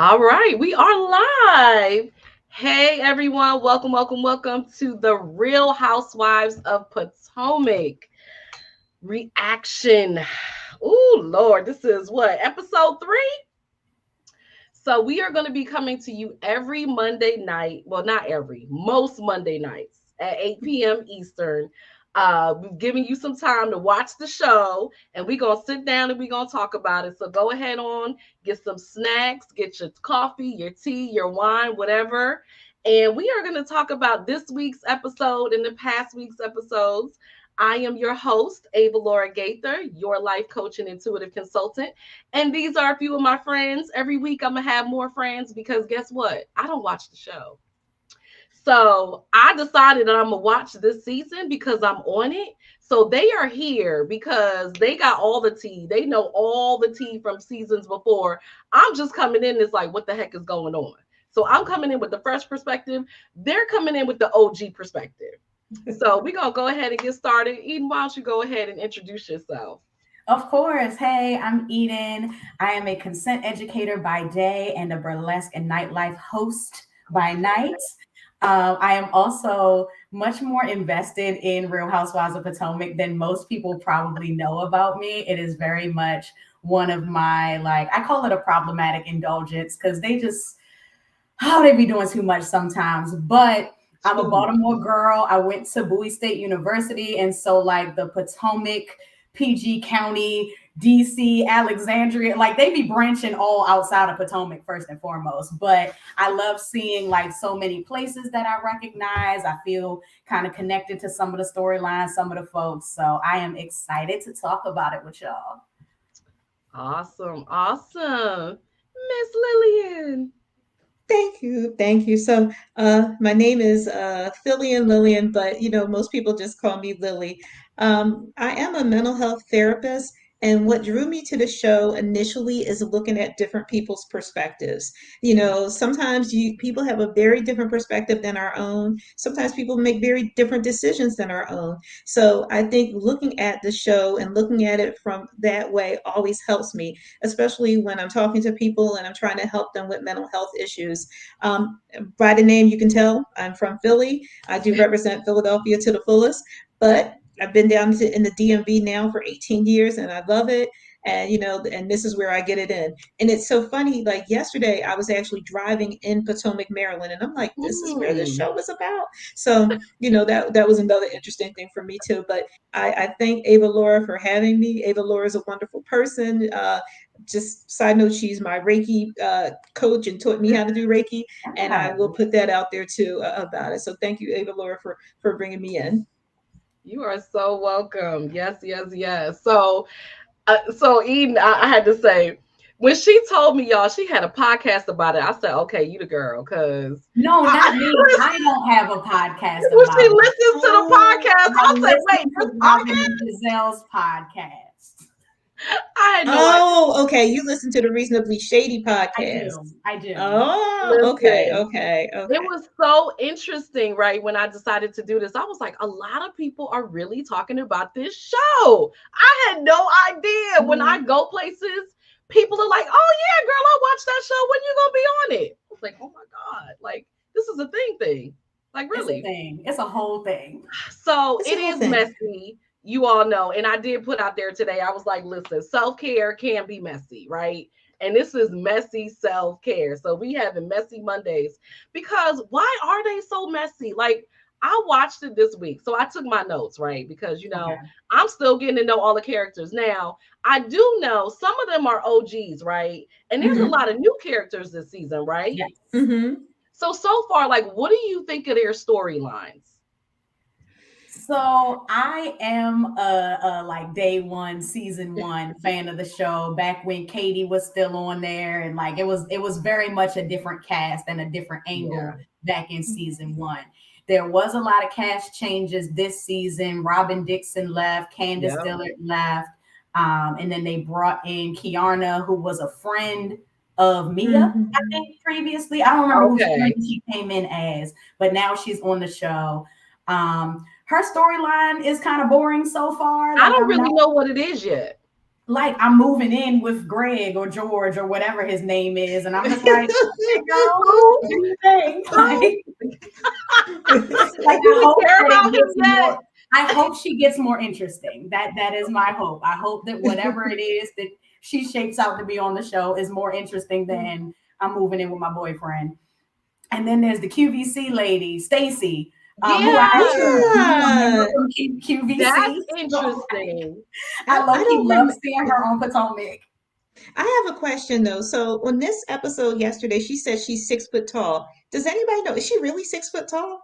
All right, we are live. Hey everyone, welcome to the Real Housewives of Potomac reaction. Oh Lord, this is what, episode 3? So we are going to be coming to you every Monday night. Well, not every, most Monday nights at 8 p.m. Eastern. We've given you some time to watch the show, and we're going to sit down and we're going to talk about it. So go ahead on, get some snacks, get your coffee, your tea, your wine, whatever. And we are going to talk about this week's episode and the past week's episodes. I am your host, Avalaura Gaither, your life coach and intuitive consultant. And these are a few of my friends. Every week I'm going to have more friends because guess what? I don't watch the show. So I decided that I'm going to watch this season because I'm on it. So they are here because they got all the tea. They know all the tea from seasons before. I'm just coming in. It's like, what the heck is going on? So I'm coming in with the fresh perspective. They're coming in with the OG perspective. So we're going to go ahead and get started. Eden, why don't you go ahead and introduce yourself? Of course. Hey, I'm Eden. I am a consent educator by day and a burlesque and nightlife host by night. I am also much more invested in Real Housewives of Potomac than most people probably know about me. It is very much one of my, I call it a problematic indulgence because they be doing too much sometimes. But I'm a Baltimore girl. I went to Bowie State University. And so, the Potomac, PG County, DC, Alexandria, they be branching all outside of Potomac first and foremost. But I love seeing so many places that I recognize. I feel kind of connected to some of the storylines, some of the folks. So I am excited to talk about it with y'all. Awesome. Miss Lillian. Thank you. So, my name is Lillian, but most people just call me Lily. I am a mental health therapist, and what drew me to the show initially is looking at different people's perspectives. Sometimes people have a very different perspective than our own. Sometimes people make very different decisions than our own. So, I think looking at the show and looking at it from that way always helps me, especially when I'm talking to people and I'm trying to help them with mental health issues. Um, by the name, you can tell I'm from Philly. I do represent Philadelphia to the fullest, but I've been down in the DMV now for 18 years and I love it. And, and this is where I get it in. And it's so funny. Like yesterday, I was actually driving in Potomac, Maryland, and I'm like, this is where the show was about. So, that was another interesting thing for me too. But I thank Avalaura for having me. Avalaura is a wonderful person. Just side note, she's my Reiki coach and taught me how to do Reiki, and I will put that out there too about it. So thank you, Ava Laura, for bringing me in. You are so welcome. Yes. So Eden, I had to say, when she told me, y'all, she had a podcast about it. I said, okay, you the girl, because no, not me. I don't have a podcast when about she it. listens to the podcast, I said, wait, this podcast? Gizelle's podcast. I had no idea. Oh, okay. You listen to the Reasonably Shady podcast. I do. Oh, okay. It was so interesting, right? When I decided to do this, I was like, a lot of people are really talking about this show. I had no idea. When I go places, people are like, oh yeah, girl, I watched that show. When you gonna be on it? I was like, oh my God, like this is a thing. Like really. It's a thing. It's a whole thing. So it is messy. You all know. And I did put out there today, I was like, listen, self-care can be messy, right? And this is messy self-care. So we having messy Mondays because why are they so messy? Like I watched it this week. So I took my notes, right? Because, I'm still getting to know all the characters. Now, I do know some of them are OGs, right? And there's a lot of new characters this season, right? Yes. Mm-hmm. So far, like, what do you think of their storylines? So I am a day one, season one fan of the show. Back when Katie was still on there, and it was very much a different cast and a different angle back in season one. There was a lot of cast changes this season. Robin Dixon left, Candace Dillard left, and then they brought in Kiarna, who was a friend of Mia, I think previously. I don't remember who she came in as, but now she's on the show. Her storyline is kind of boring so far. I don't really know what it is yet. like I'm moving in with Greg or George or whatever his name is, and I'm just like, hey girl, do you think? Like Do I we hope care that about it him gets yet? more. I hope she gets more interesting. That is my hope. I hope that whatever it is that she shapes out to be on the show is more interesting than I'm moving in with my boyfriend. And then there's the QVC lady, Stacy, who I actually Yeah, do remember Yeah. from that's QVC. So interesting. I I low key don't love remember. seeing her on Potomac. I have a question though. So on this episode yesterday, she said she's 6 foot tall. Does anybody know? Is she really 6 foot tall?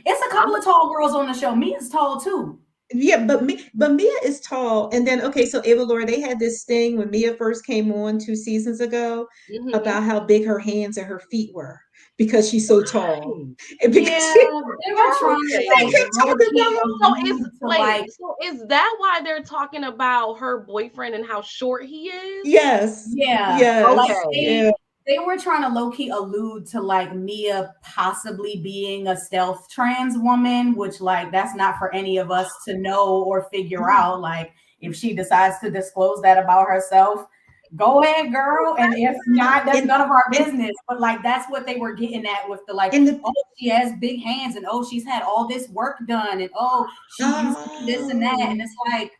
It's a I'm couple of tall girls on the show. Mia's tall too. Yeah, but Mia is tall. And then okay, so Ava Laura, they had this thing when Mia first came on 2 seasons ago hmm about how big her hands and her feet were because she's so tall. Right. And because Yeah, she, they were trying to they Okay. like kept low talking key about So is allude to wait, like, so is that why they're talking about her boyfriend and how short he is? yes, yeah, like yes, Okay. yeah. they were trying to low key allude to like Mia possibly being a stealth trans woman, which like that's not for any of us to know or figure out. Like if she decides to disclose that about herself, go ahead, girl. And if not, that's And none of our and business. But like that's what they were getting at with the like, and the oh, she has big hands, and oh, she's had all this work done, and oh, she used to be this and that. oh. And it's like,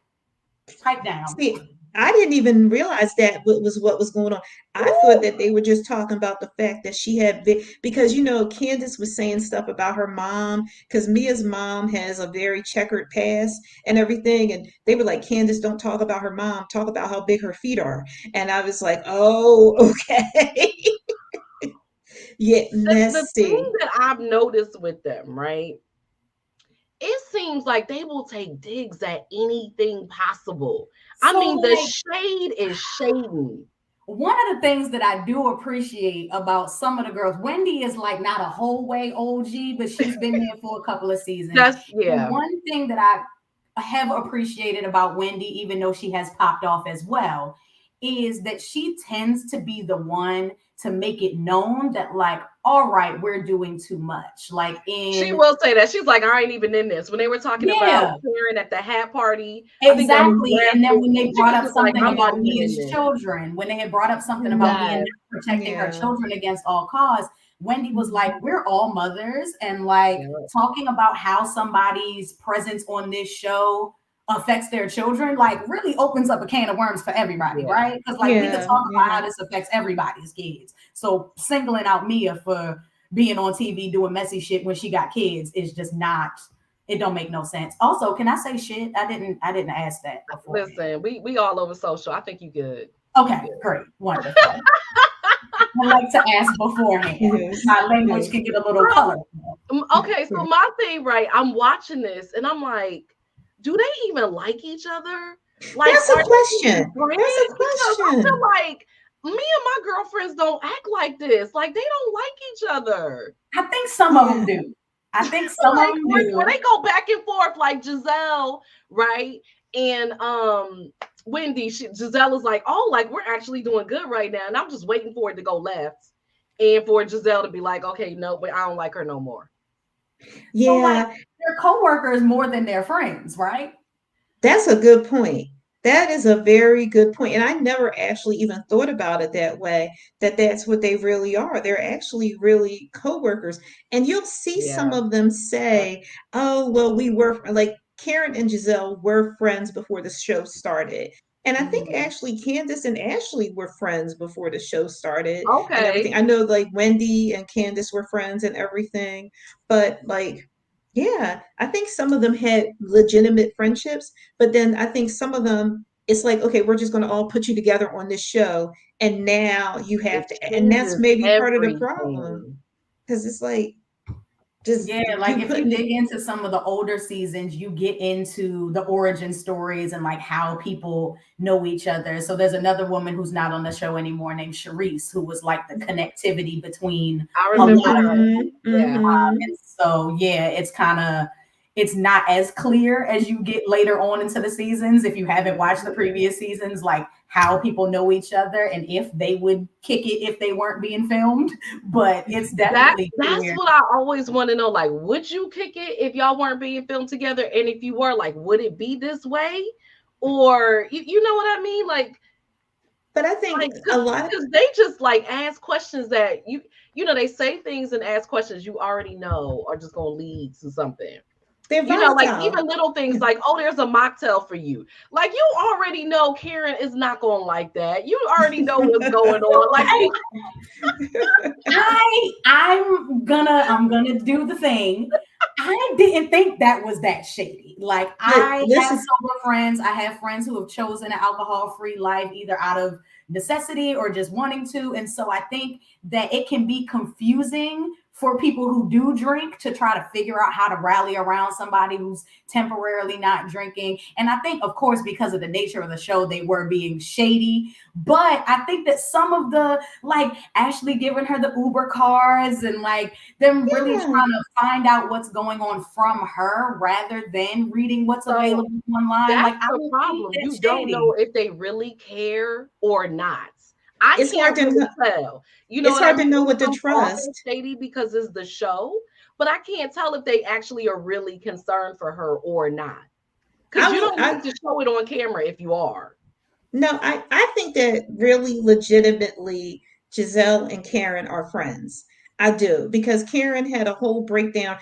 pipe down. See, I didn't even realize that what was going on. I thought that they were just talking about the fact that she had because Candace was saying stuff about her mom because Mia's mom has a very checkered past and everything, and they were like, Candace, don't talk about her mom, talk about how big her feet are. And I was like, oh, okay. Yeah, The thing messy. that I've noticed with them, right? It seems like they will take digs at anything possible. I So mean, the like shade is shady. one of the things that I do appreciate about some of the girls, Wendy is like not a whole way OG, but she's been there for a couple of seasons. That's And yeah. one thing that I have appreciated about Wendy, even though she has popped off as well, is that she tends to be the one to make it known that, like, all right, we're doing too much. Like, She in will say that. She's like, I ain't even in this. When they were talking about yeah, Karen at the hat party, I think that was exactly. last And then week. when they She brought was up just like, something I'm not about even in Mia's this. children, when they had brought up something about Mia Mm, not Yes. protecting her yeah. children against all cause, Wendy was like, we're all mothers. And like Yeah. talking about how somebody's presence on this show affects their children, like really opens up a can of worms for everybody, Yeah. right? Because like we could Yeah, talk about how yeah. this affects everybody's kids. So singling out Mia for being on TV doing messy shit when she got kids is just not, it don't make no sense. Also, can I say shit? I didn't ask that beforehand. Listen, we all over social. I think you good. You Okay, good. great, wonderful. I like to ask beforehand. Yes, My language yes. can get a little So, colorful. okay, so my thing, right? I'm watching this and I'm like, do they even like each other? Like, That's are a they even question. That's friends? a Because I feel question. like me and my girlfriends don't act like this. Like, they don't like each other. I think some of them Yeah. do. I think some of Like, them where do. they go back and forth, like Gizelle, right? And Wendy, Giselle is like, oh, like we're actually doing good right now. And I'm just waiting for it to go left. And for Giselle to be like, okay, no, but I don't like her no more. So like Yeah, they're coworkers more than they're friends, right? that's a good point. That is a very good point. And I never actually even thought about it that way, that that's what they really are. They're actually really coworkers. And you'll see some Yeah. of them say, oh, well, we were like Karen and Giselle were friends before the show started. And I think Mhm. actually Candace and Ashley were friends before the show started and everything. Okay. I know like Wendy and Candace were friends and everything, but like, yeah, I think some of them had legitimate friendships, but then I think some of them, it's like, okay, we're just going to all put you together on this show. And now you It have to, and that's changes maybe part of the problem. everything. Because it's like, just Yeah, like you if you putting dig it, into some of the older seasons, you get into the origin stories and like how people know each other. So there's another woman who's not on the show anymore named Sharice, who was like the connectivity between I a remember lot of her. mm-hmm, people. Yeah. mm-hmm. And so yeah, it's kind of it's not as clear as you get later on into the seasons if you haven't watched the previous seasons, like how people know each other and if they would kick it if they weren't being filmed. But it's definitely That's clear. what I always want to know. Like, would you kick it if y'all weren't being filmed together? And if you were, like, would it be this way? or you know what I mean? But I think Like, a lot of because they just like ask questions that you know, they say things and ask questions you already know are just gonna lead to something. they're You know, like volatile. even little things Yeah. like, oh, there's a mocktail for you. Like you already know Karen is not gonna like that. You already know what's going on. Like you I'm gonna do the thing. I didn't think that was that shady. Like I have Listen, sober friends. I have friends who have chosen an alcohol-free life either out of necessity or just wanting to. And so I think that it can be confusing for people who do drink to try to figure out how to rally around somebody who's temporarily not drinking. And I think, of course, because of the nature of the show, they were being shady. But I think that some of the like Ashley giving her the Uber cars and like them really yeah. trying to find out what's going on from her rather than reading what's so available online. that's Like I the don't think problem. You that's don't know shady. if they really care or not. I It's hard can't really to tell. You know it's what I hard mean? to know what to Some thought they're trust. shady because it's the show, but I can't tell if they actually are really concerned for her or not. Because I you will don't I need to show it on camera if you are. No, I think that really legitimately Giselle and Karen are friends. I do because Karen had a whole breakdown.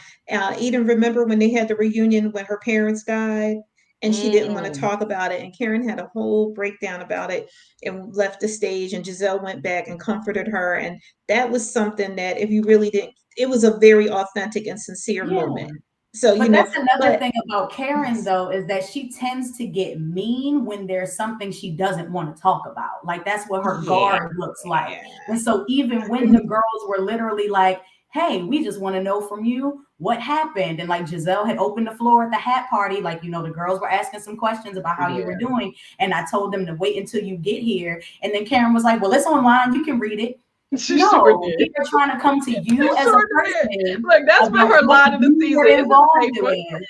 Eden, remember when they had the reunion when her parents died and she didn't want to Mm. talk about it, and Karen had a whole breakdown about it and left the stage, and Giselle went back and comforted her, and that was something that if you really didn't, it was a very authentic and sincere Yeah. moment. So But that's another but thing about Karen, yes, though, is that she tends to get mean when there's something she doesn't want to talk about. Like that's what her yeah, guard looks like. And so even when the girls were literally like, hey, we just want to know from you what happened. And like Giselle had opened the floor at the hat party, like, you know, the girls were asking some questions about how you were Yeah. doing. And I told them to wait until you get here. And then Karen was like, well, it's online. You can read it. She sure No, did. we are trying to come to She you as a sure did. person Look, that's been about her what line of the you season. were Is it the involved paper? in.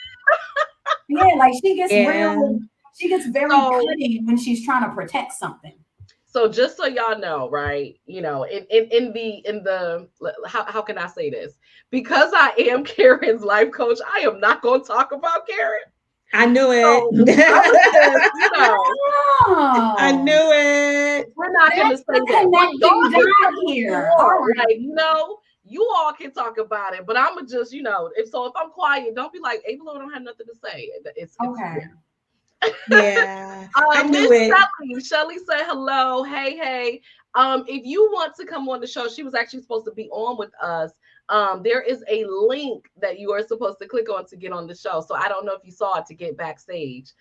Yeah, like yeah. she gets very So cutting when she's trying to protect something. so just so y'all know, right? You know, in the how can I say this? Because I am Karen's life coach, I am not going to talk about Karen. I knew it. So I'm just, you know, I Oh, knew it. we're not going to that's say the that. But y'all connecting can dot say what you here. All want. right. Like, you know, you all can talk about it, but I'm gonna just, you know, if I'm quiet, don't be like, Ava don't have nothing to say. It's Okay. Yeah, I knew Miss it. Shelly said hello. Hey, hey. If you want to come on the show, she was actually supposed to be on with us. There is a link that you are supposed to click on to get on the show. So I don't know if you saw it to get backstage.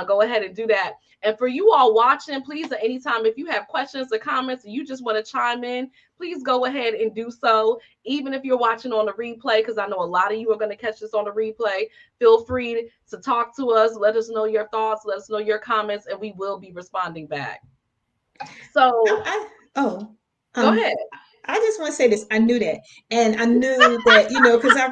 Go ahead and do that. And for you all watching, please at any time, if you have questions or comments and you just want to chime in, please go ahead and do so. Even if you're watching on the replay, because I know a lot of you are going to catch this on the replay. Feel free to talk to us. Let us know your thoughts. Let us know your comments, and we will be responding back. So Oh, go um, ahead. I just want to say this. I knew that, and I knew that because I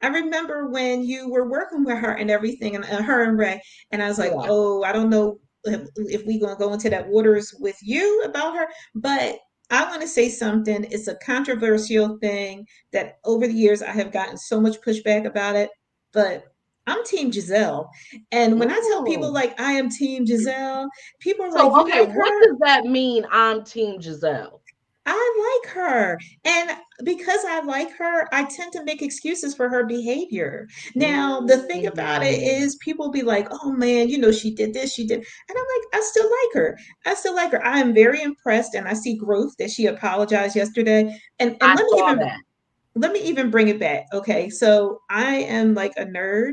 remember when you were working with her and everything, and her and Ray, and I was like, Yeah. oh, I don't know if we gonna go into that waters with you about her, but I want to say something. It's a controversial thing that over the years I have gotten so much pushback about it, but I'm Team Giselle, and when I tell people Mm. like I am Team Giselle, people are like, So, you okay, like what her? does that mean? I'm Team Gizelle. I like her. And because I like her, I tend to make excuses for her behavior. Now, the thing about it Mm. is people be like, oh man, she did this, she did. And I'm like, I still like her. I still like her. I am very impressed and I see growth that she apologized yesterday. And I let me saw even that. bring it back. Okay. So I am like a nerd.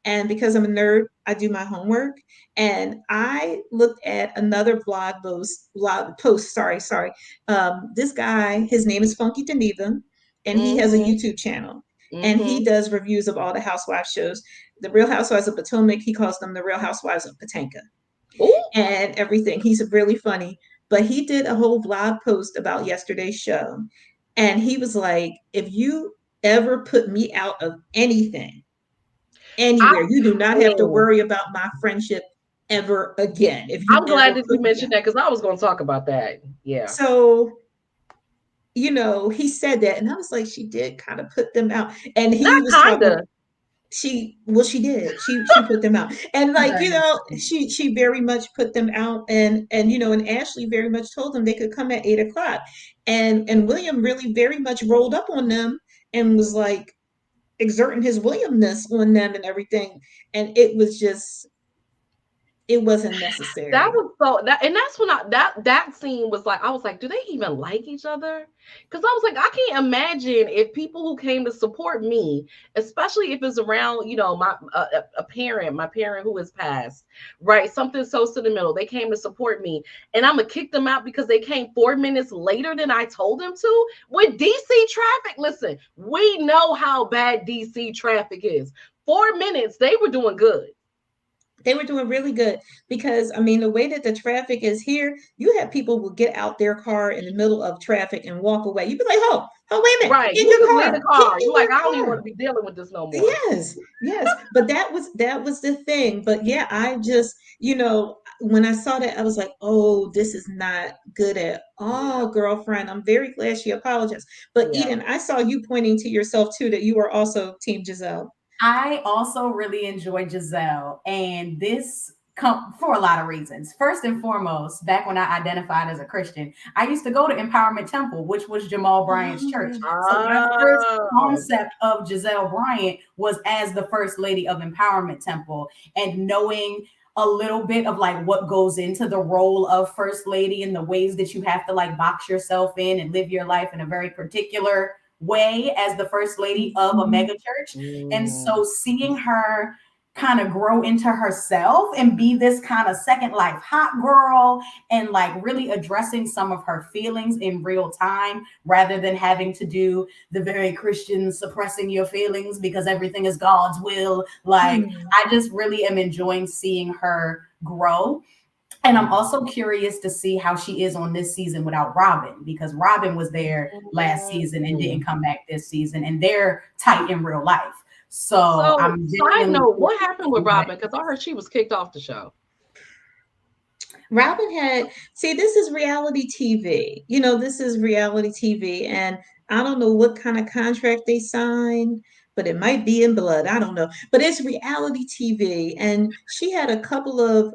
And because I'm a nerd, I do my homework. And I looked at another blog post. Sorry. This guy, his name is Funky Geneva, and he has a Mm-hmm. YouTube channel. And he Mm-hmm. does reviews of all the housewives shows. The Real Housewives of Potomac, he calls them the Real Housewives of Potomac Oh, and everything. He's really funny. But he did a whole blog post about yesterday's show. And he was like, if you ever put me out of anything, I, anywhere, you do not have to mm. worry about my friendship ever again. If you I'm glad ever that you put me out. mentioned that because I was going to talk about that. Yeah. So, he said that. And I was like, she did kind of put them out. And Not he was talking, kinda. she did. She put them out. And like, Very she very much put them out, and Ashley very much told them they could come at 8 o'clock. And William really very much rolled up on them and was like exerting his Williamness on them and everything. And it wasn't That necessary. was so that, and that's when that scene was like, I was like, do they even like each other? Because I was like, I can't imagine if people who came to support me, especially if it's around, my a parent, my parent who has passed, right? Something so sentimental. They came to support me, and I'm gonna kick them out because they came 4 minutes later than I told them to. With DC traffic, listen, we know how bad DC traffic is. 4 minutes, they were doing good. They were doing really good because I mean the way that the traffic is here, you have people will get out their car in the middle of traffic and walk away. You'd be like, oh, wait a minute, Right. in You your just leave the car, get car. in You're like, your I don't even want car. to be dealing with this no more. Yes, yes. But that was the thing. But yeah, I just, when I saw that, I was like, oh, this is not good at Yeah. all, girlfriend. I'm very glad she apologized. But Yeah. Eden, I saw you pointing to yourself too, that you were also Team Giselle. I also really enjoy Gizelle, and this come for a lot of reasons. First and foremost, back when I identified as a Christian, I used to go to Empowerment Temple, which was Jamal Bryant's church. Oh, So my first Oh. concept of Gizelle Bryant was as the first lady of Empowerment Temple, and knowing a little bit of like what goes into the role of first lady and the ways that you have to like box yourself in and live your life in a very particular way as the first lady of a mhm. mega church. And Mm. so seeing her kind of grow into herself and be this kind of second life hot girl and like really addressing some of her feelings in real time rather than having to do the very Christian suppressing your feelings because everything is God's will. Like, Hmm. I just really am enjoying seeing her grow. And I'm also curious to see how she is on this season without Robin, because Robin was there last season and didn't Mm. come back this season, and they're tight in real life. So So, I'm side genuinely note, what curious to happened with see what. Robin? Because I heard she was kicked off the show. Robin had, see, this is reality TV. This is reality TV, and I don't know what kind of contract they signed, but it might be in blood. I don't know. But it's reality TV, and she had a couple of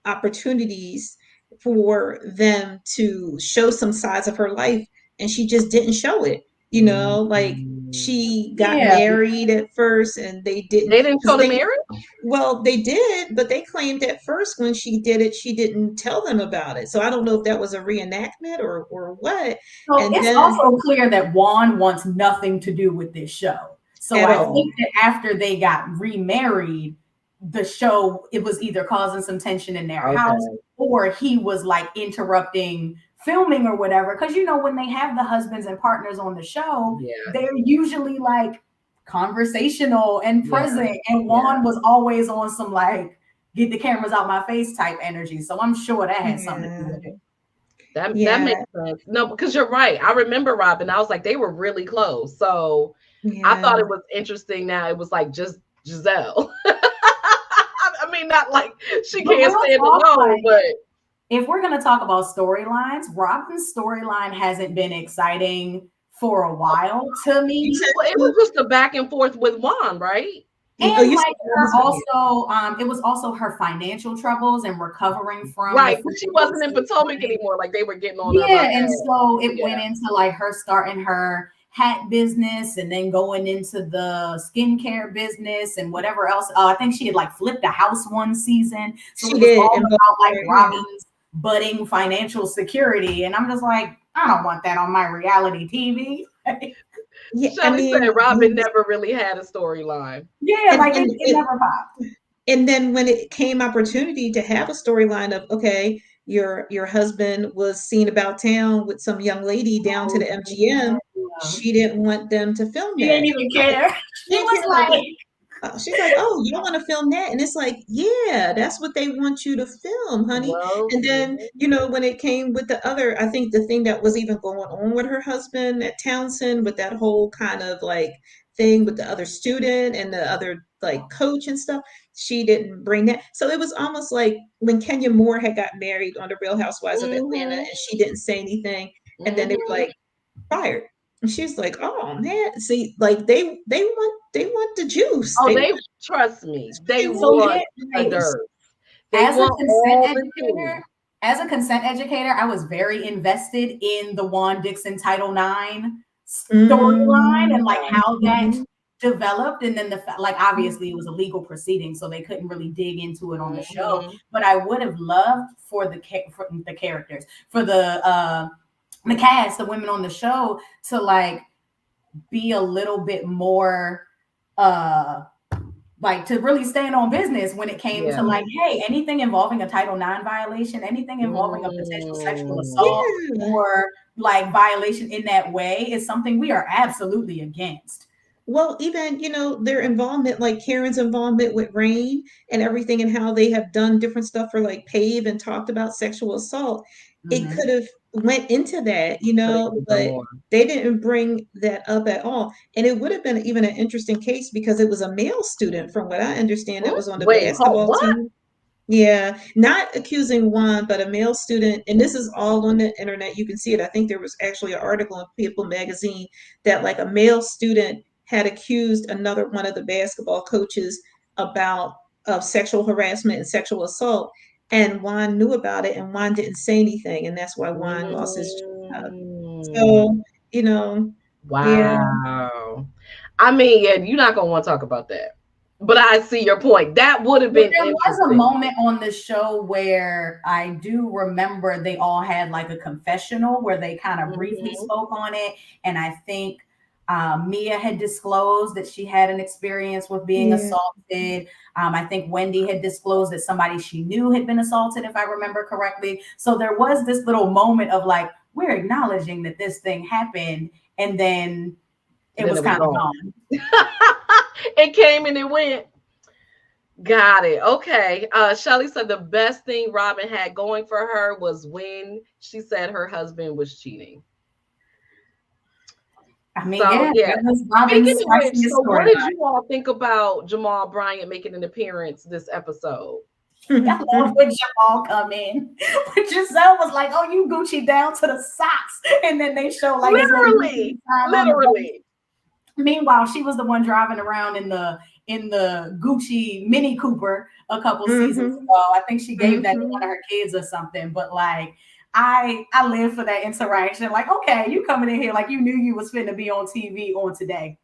opportunities for them to show some sides of her life, and she just didn't show it. Like Mm. she got Yeah. married at first, and they didn't, They didn't show because the they marriage? well, they did, but they claimed at first when she did it, she didn't tell them about it. So I don't know if that was a reenactment or what. So And it's then also clear that Juan wants nothing to do with this show. So at I all. think that after they got remarried, the show, it was either causing some tension in their house Okay. or he was like interrupting filming or whatever. Because when they have the husbands and partners on the show, Yeah. they're usually like conversational and Yeah. present. And Yeah. Juan was always on some like get the cameras out my face type energy. So I'm sure that had something to do Yeah. with it. That Yeah. makes sense. No, because you're right. I remember Robin. I was like, they were really close. So I thought Yeah. it was interesting. Now it was like just Giselle. I mean, not like she But can't real stand talk, alone, like but if we're going to talk about storylines, Robin's storyline hasn't been exciting for a while to You me. said well, it was who? just a back and forth with Juan, right? Oh, And you said like that her was right. also, it was also her financial troubles and recovering from the Right, because she wasn't in frequency of Potomac wedding. anymore. Like they were getting on her Yeah, about and that. so it Yeah. went into like her starting her hat business and then going into the skincare business and whatever else. I think she had like flipped a house one season. So She it was did all in about like Baltimore. Yeah. Robin's budding financial security. And I'm just like, I don't want that on my reality TV. Yeah. I Shelly said mean, Robin never really had a storyline. Yeah, and like and it it never popped. and then when it came opportunity to have a storyline of, okay, your husband was seen about town with some young lady down to Oh, the MGM, yeah. she didn't want them to film She that. didn't even care. She She didn't care was about that. like, She's like, oh, you want to film that? And it's like, yeah, that's what they want you to film, honey. Well, And then, when it came with the other, I think the thing that was even going on with her husband at Townsend, with that whole kind of like thing with the other student and the other like coach and stuff, she didn't bring that. So it was almost like when Kenya Moore had got married on the Real Housewives of Atlanta mm-hmm, and she didn't say anything. And then they were mm-hmm. like, fired. And she's like, "Oh man, see, like they want the juice. Oh, They they want trust me. They they So want want yeah, a like, dirt. They as a want consent all the tea. educator, I was very invested in the Juan Dixon Title IX storyline and mm, like how that mhm, developed. And then like obviously it was a legal proceeding, so they couldn't really dig into it on the show. Mhm. But I would have loved for for the characters, for the cast, the women on the show, to like be a little bit more uh like to really stand on business when it came to Yeah. like, hey, anything involving a Title IX violation, anything involving a potential sexual Mm. assault yeah. or like violation in that way is something we are absolutely against. Well, even, their involvement, like Karen's involvement with Rain and everything, and how they have done different stuff for like Pave and talked about sexual assault, it Mhm. could have went into that, But it could have done but more. they didn't bring that up at all. And it would have been even an interesting case because it was a male student, from what I understand, that Hmm? was on the Wait, basketball what? team. Yeah, not accusing one, but a male student, and this is all on the internet. You can see it. I think there was actually an article in People magazine that like a male student had accused another one of the basketball coaches about of sexual harassment and sexual assault, and Juan knew about it, and Juan didn't say anything, and that's why Juan lost his job. Mm. So, yeah, Wow. I mean, yeah, you're not gonna want to talk about that. But I see your point. That would have But been there was a interesting. moment on the show where I do remember they all had like a confessional where they kind of briefly Mhm. spoke on it. And I think Mia had disclosed that she had an experience with being yeah, assaulted. I think Wendy had disclosed that somebody she knew had been assaulted, if I remember correctly. So there was this little moment of like, we're acknowledging that this thing happened. And then And it then was it was kind of gone. gone. It came and it went. Got it. Okay. Shelly said the best thing Robin had going for her was when she said her husband was cheating. I mean, So yeah, yeah. that was Speaking Robin's of which, spiciest so what did storyline. you all think about Jamal Bryant making an appearance this episode? I love when Jamal come in. But Giselle was like, "Oh, you Gucci down to the socks," and then they show like his little Gucci Literally, sign on the boat. literally. Meanwhile, she was the one driving around in the Gucci Mini Cooper a couple seasons hmm ago. I think she gave that to one hmm of her kids or something. But like, I live for that interaction. Like, okay, you coming in here like you knew you was finna be on TV on today.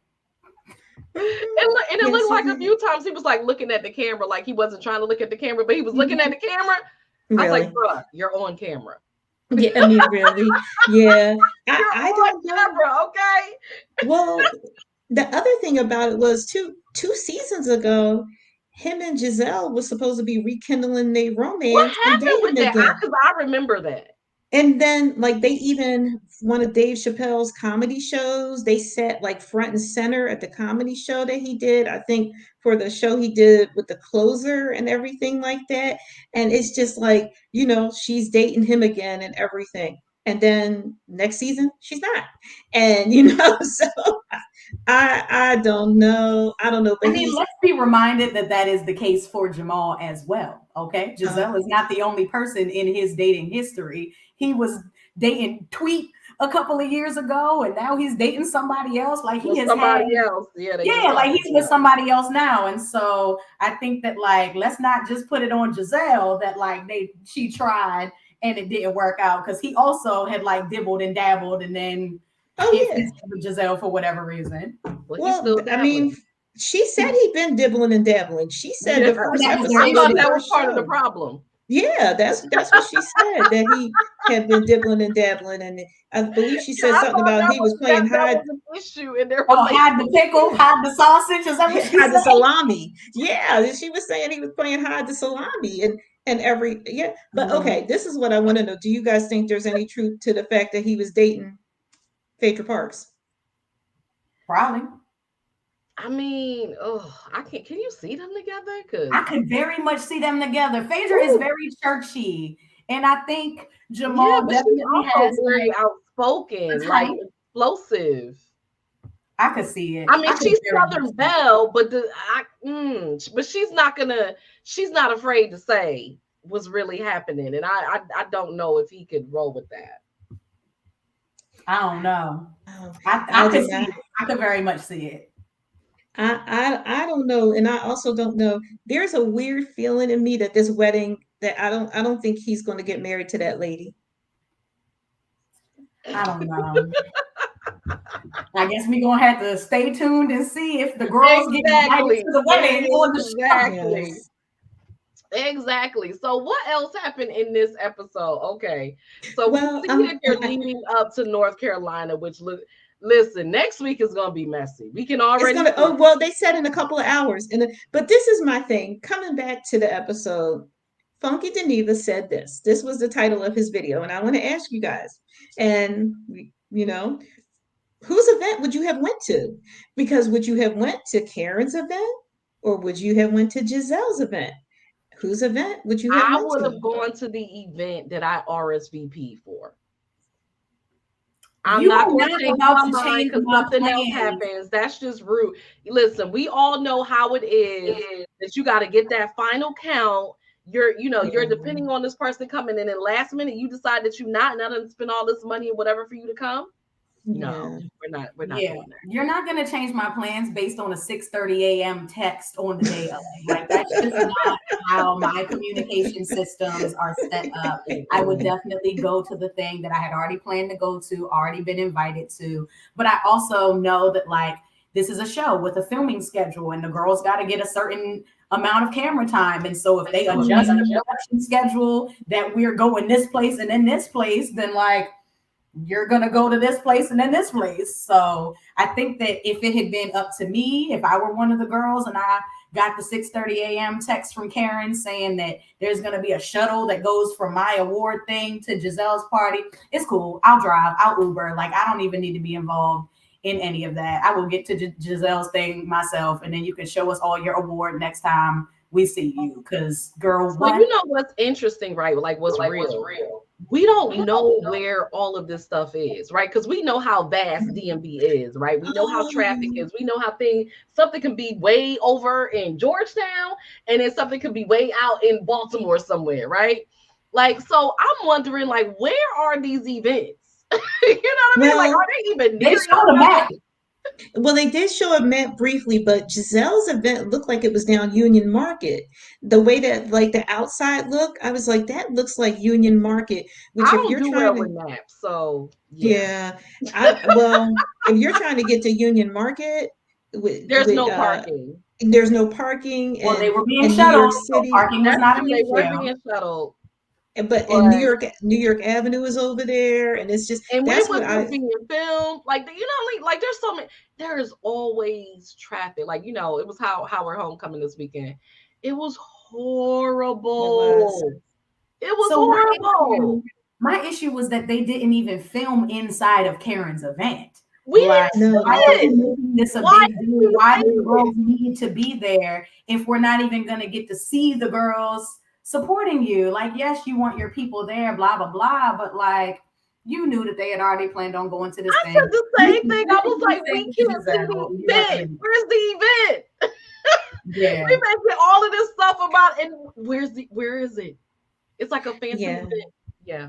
And it Yes, looked he like a did. few times he was like looking at the camera, like he wasn't trying to look at the camera, but he was looking at Mhm. the camera. I was like, Really. bruh, you're on camera. Yeah, I mean, really. Yeah. I You're I on don't know. camera, okay? Well, the other thing about it was two seasons ago, him and Giselle was supposed to be rekindling their What romance and happened with dating that? again. Because I remember that. And then, like, they even one of Dave Chappelle's comedy shows, they sat like front and center at the comedy show that he did. I think for the show he did with the closer and everything like that. And it's just like, she's dating him again and everything. And then next season, she's not. And so I don't know. I don't know, I but mean, he's let's be reminded that that is the case for Jamal as well. Okay. uh, Giselle is not the only person in his dating history. He was dating Tweet a couple of years ago, and now he's dating somebody else. Like he With has had, somebody else. Yeah, they just yeah, like talked he's with about. somebody else now. And so I think that, like, let's not just put it on Giselle that, like, she tried and it didn't work out because he also had, like, dibbled and dabbled and then it oh yeah. fits with Giselle for whatever reason. Well, he's Well, still I mean, dabbling. she said he'd been dibbling and dabbling. She said Yeah. the first That was I episode of thought the their that was first part of the show. problem. Yeah, that's what she said, that he had been dibbling and dabbling, and I believe she Yeah, said I something thought about he was playing that hide was an issue in their Oh, hide relationship. the pickle, hide the sausage. Is that what she hide the said? salami. Yeah, she was saying he was playing hide the salami and every yeah. But Mhm. okay, this is what I want to know. Do you guys think there's any truth to the fact that he was dating Phaedra Parks? Probably. I mean, oh, I can't. Can you see them together? I Because could very much see them together. Phaedra is ooh, very churchy. And I think yeah, Jamal but she's definitely also has very like outspoken, the like type. explosive. I could see it. I mean, I could she's very much Southern see it. Belle, but but she's not gonna. She's not afraid to say what's really happening, and I don't know if he could roll with that. I don't know. Oh, I I could do see not. it. I could very much see it. I don't know, and I also don't know. There's a weird feeling in me that this wedding that I don't think he's going to get married to that lady. I don't know. I guess we gonna have to stay tuned and see if the girls get invited Exactly. to the wedding on the show. Exactly. Yes. Exactly. So what else happened in this episode? Okay. So we Well, see that they're leading up to North Carolina, which listen, next week is gonna be messy. We can it's already gonna. see Oh it. well, they said in a couple of hours, but this is my thing. Coming back to the episode, Funky Geneva said this. This was the title of his video, and I want to ask you guys, and you know, whose event would you have went to? Because would you have went to Karen's event, or would you have went to Giselle's event? Whose event would you have I went would to? have gone to the event that I RSVP for. I'm You not are going to not change about my to mind change because my something else plans. happens. That's just rude. Listen, we all know how it is that you got to get that final count. You're Yeah. depending on this person coming in, and last minute you decide that you're not, and I done spend all this money and whatever for you to come. No, Yeah. we're not Yeah, doing that. you're not gonna change my plans based on a 6:30 a.m. text on the day of. Like that's just not how my communication systems are set up. I would Mm-mm. definitely go to the thing that I had already planned to go to, already been invited to. But I also know that like this is a show with a filming schedule, and the girls got to get a certain amount of camera time. And so if they adjust the Mhm. production schedule that we're going this place and then this place, then like you're gonna go to this place and then this place. So I think that if it had been up to me, if I were one of the girls and I got the 6:30 a.m. text from Karen saying that there's gonna be a shuttle that goes from my award thing to Giselle's party, it's cool. I'll drive, I'll Uber. Like I don't even need to be involved in any of that. I will get to Giselle's thing myself, and then you can show us all your award next time we see you. Cause girl, So what? you know what's interesting, right? Like what's real. We don't know where all of this stuff is, right? Because we know how vast DMV is, right? We know how traffic Oh, is. We know how something can be way over in Georgetown, and then something could be way out in Baltimore somewhere, right? Like, so I'm wondering, like, where are these events? You know what I mean? Like, are well, they even They near showed a each other? map. they did show a map briefly, but Giselle's event looked like it was down Union Market. The way that like the outside look, I was like, that looks like Union Market, which I if don't you're do trying well to, with maps, so yeah. yeah, if you're trying to get to Union Market There's with no parking. there's no parking Well, they and were being in New shuttled, York so City, parking was That's not true. an They were issue. being shuttled, but in but New York Avenue is over there, and it's just and when that's was what this I being filmed? Like, like there's so many. There is always traffic. Like, it was Howard Homecoming this weekend. It was it was. horrible. It was So horrible. my issue was that they didn't even film inside of Karen's event. We Like, didn't No, why they see are we it. didn't. making this a Why big didn't deal? we Why do the see it? girls need to be there if we're not even going to get to see the girls supporting you? Like, yes, you want your people there, blah, blah, blah. But like, you knew that they had already planned on going to this I thing. said the You same thing. I was like, we saying to can't see Giselle, the you have event. been, Where's the event? yeah. We mentioned all of this stuff about, and where is it? It's like a fancy Yeah. event. Yeah.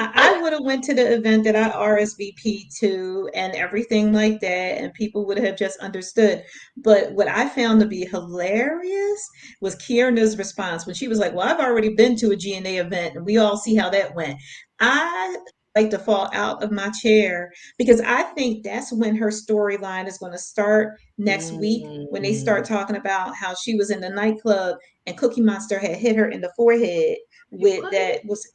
I would have went to the event that I RSVP to and everything like that, and people would have just understood. But what I found to be hilarious was Kierna's response when she was like, "Well, I've already been to a GNA event, and we all see how that went." I like to fall out of my chair because I think that's when her storyline is going to start next week when they start Mm. talking about how she was in the nightclub and Cookie Monster had hit her in the forehead with What? that was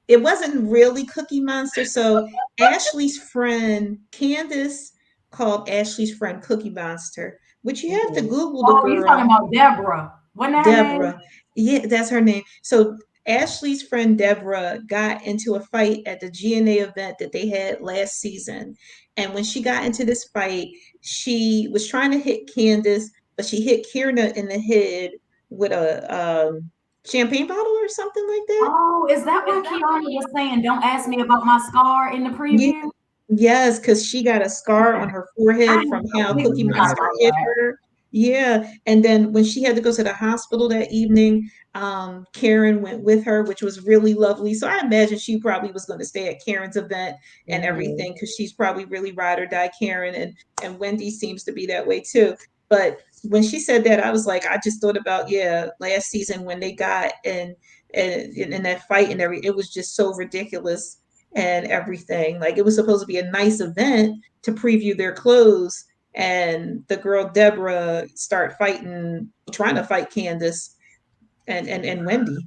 it wasn't really Cookie Monster. So Ashley's friend Candace called Ashley's friend Cookie Monster, which you have to Mhm. Google the Oh, you talking girl, about Deborah. Wasn't that her name? Deborah. Yeah, that's her name. So Ashley's friend Deborah got into a fight at the GNA event that they had last season. And when she got into this fight, she was trying to hit Candace, but she hit Kierna in the head with a champagne bottle or something like that. Oh, is that why Kiana was saying, "Don't ask me about my scar" in the Ye- preview? Yes, because she got a scar Okay. on her I forehead have from a how completely Cookie forgot Monster about hit that. her. Yeah. And then when she had to go to the hospital that evening, Karen went with her, which was really lovely. So I imagine she probably was going to stay at Karen's event and Mhm. everything because she's probably really ride or die Karen, and Wendy seems to be that way too. But when she said that, I was like, I just thought about, yeah, last season when they got in that fight and it was just so ridiculous and everything. Like it was supposed to be a nice event to preview their clothes, and the girl Deborah start fighting, trying to fight Candace and Wendy.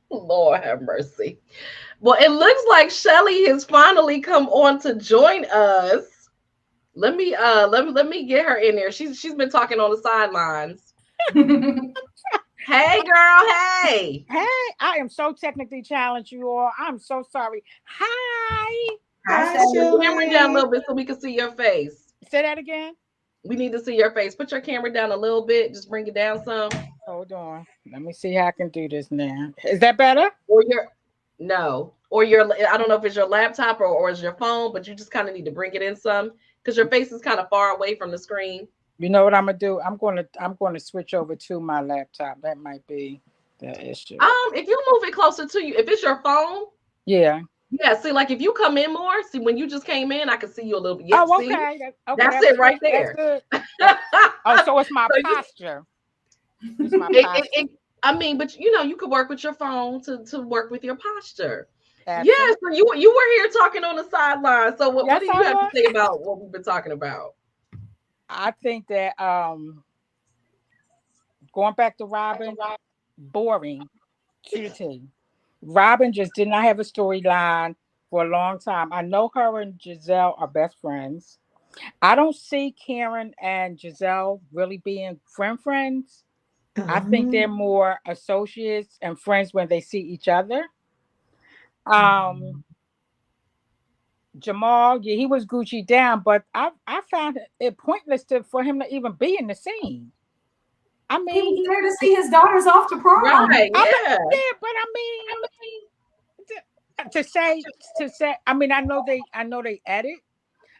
Lord have mercy. Well, it looks like Shelly has finally come on to join us. Let me get her in there. She's been talking on the sidelines. Hey girl, hey. Hey, I am so technically challenged, you all. I'm so sorry. Hi. Hi, Hi, Put your Shelly. camera down a Shelley. little bit so we can see your face. Say that again. We need to see your face. Put your camera down a little bit. Just bring it down some. Hold on. Let me see how I can do this now. Is that better? Or your no. Or your I don't know if it's your laptop or it's your phone, but you just kind of need to bring it in some because your face is kind of far away from the screen. You know what I'm gonna do? I'm gonna switch over to my laptop. That might be the issue. If you move it closer to you, if it's your phone, Yeah. yeah. See, like if you come in more, see when you just came in, I can see you a little bit. Yeah, Oh, see, okay. Okay, that's it right that's there. good. So Oh, so it's my you, posture. It's my posture. I mean, but you know, you could work with your phone to work with your posture. Yes, Absolutely. so you were here talking on the sideline. So what Yes, do I you have to was. say about what we've been talking about? I think that going back to Robin, boring to the T. Robin just did not have a storyline for a long time. I know her and Gizelle are best friends. I don't see Karen and Gizelle really being friends. I think they're Um, more associates and friends when they see each other. Um, Jamal, yeah, he was Gucci down, but I found it pointless for him to even be in the scene. I He was mean, there to see his daughters off to prom. Right, yeah. yeah, but I mean, to say, I mean, I know they edit,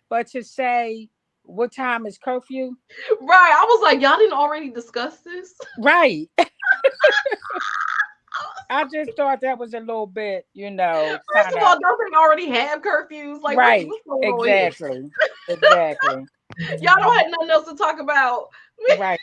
but to say what time is curfew, Right. I was like, y'all didn't already discuss this? right? I just thought that was a little bit, First kind of all, of don't they already have curfews? Like, right. what's going on here? Exactly, exactly. Y'all don't have nothing else to talk about. Right.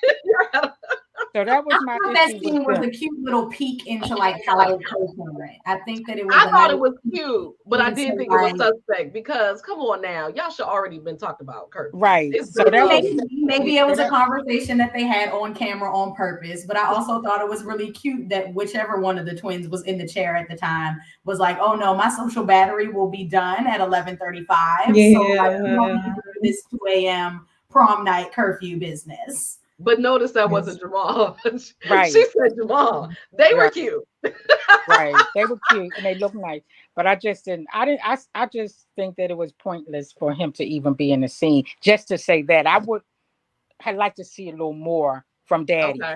So that I was my thought that issue with scene was them. a cute little peek into like how they co-parent. I think that it was I a thought nice it was cute, but I into did think it was like suspect because come on now, y'all should already been talked about curfews. Right. It's So been that was maybe it so was a that conversation that they had on camera on purpose. But I also thought it was really cute that whichever one of the twins was in the chair at the time was like, "Oh no, my social battery will be done at 11:35. So like, we don't need to yeah. do this 2 a.m. prom night curfew business." but notice that wasn't Yes. Jamal. She right. said Jamal. They were Right. cute. Right. They were cute and they looked nice, but I just didn't. I didn't. I just think that it was pointless for him to even be in the scene. Just to say that, I would had like to see a little more from Daddy. Okay.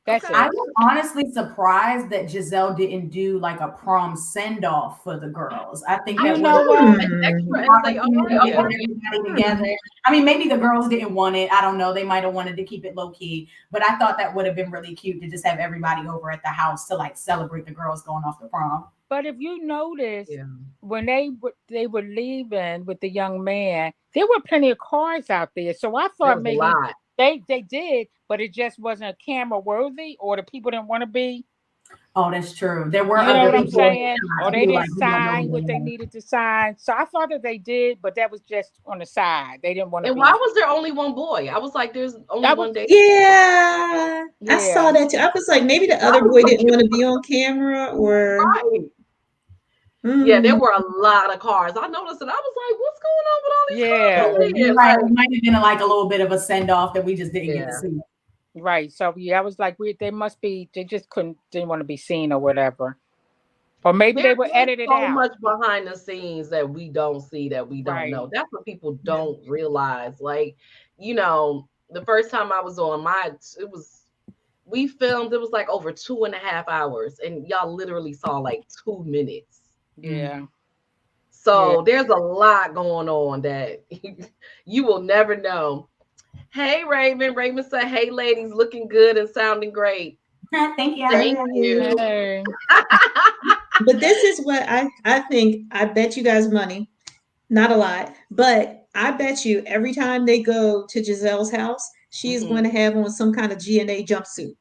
That's Okay. I it. was honestly surprised that Giselle didn't do like a prom send off for the girls. I think I You that would know have know. what? been An Hmm. extra an as they are. opportunity to get Yeah. everybody Hmm. together. I mean, maybe the girls didn't want it. I don't know. They might have wanted to keep it low key, but I thought that would have been really cute to just have everybody over at the house to like celebrate the girls going off to prom. But if you notice, Yeah. when they were leaving with the young man, there were plenty of cars out there. So I There thought was a maybe lot. they did, but it just wasn't camera worthy, or the people didn't want to be. Oh, that's true. There were You know other what I'm people in saying? the Or shot they too, like didn't we don't know sign what they them. needed to sign. So I thought that they did, but that was just on the side. They didn't want to And why be. was there only one boy? I was like, there's only That was one day. Yeah, I saw yeah. that too. I was like, maybe the I other was boy like, didn't want to be on camera, or right. Yeah, there mm, were a lot of cars. I noticed it. I was like, what's going on with all these cars Yeah. over You're here? right. Like, It might have been like a little bit of a send off that we just didn't get to yeah. see. Right. So yeah, I was like, they must be. They just didn't want to be seen or whatever. Or maybe they were There's edited so out. much behind the scenes that we don't see that we don't Right. know. That's what people Yeah. don't realize. Like, the first time I was on it was we filmed, it was like over 2.5 hours, and y'all literally saw like 2 minutes. Mm. Yeah. Yeah. So there's a lot going on that you will never know. Hey, Raven. Raven said, "Hey, ladies, looking good and sounding great." Thank you. Thank you. Hey. But this is what I think. I bet you guys money, not a lot, but I bet you every time they go to Giselle's house, she is going to have on some kind of GNA jumpsuit.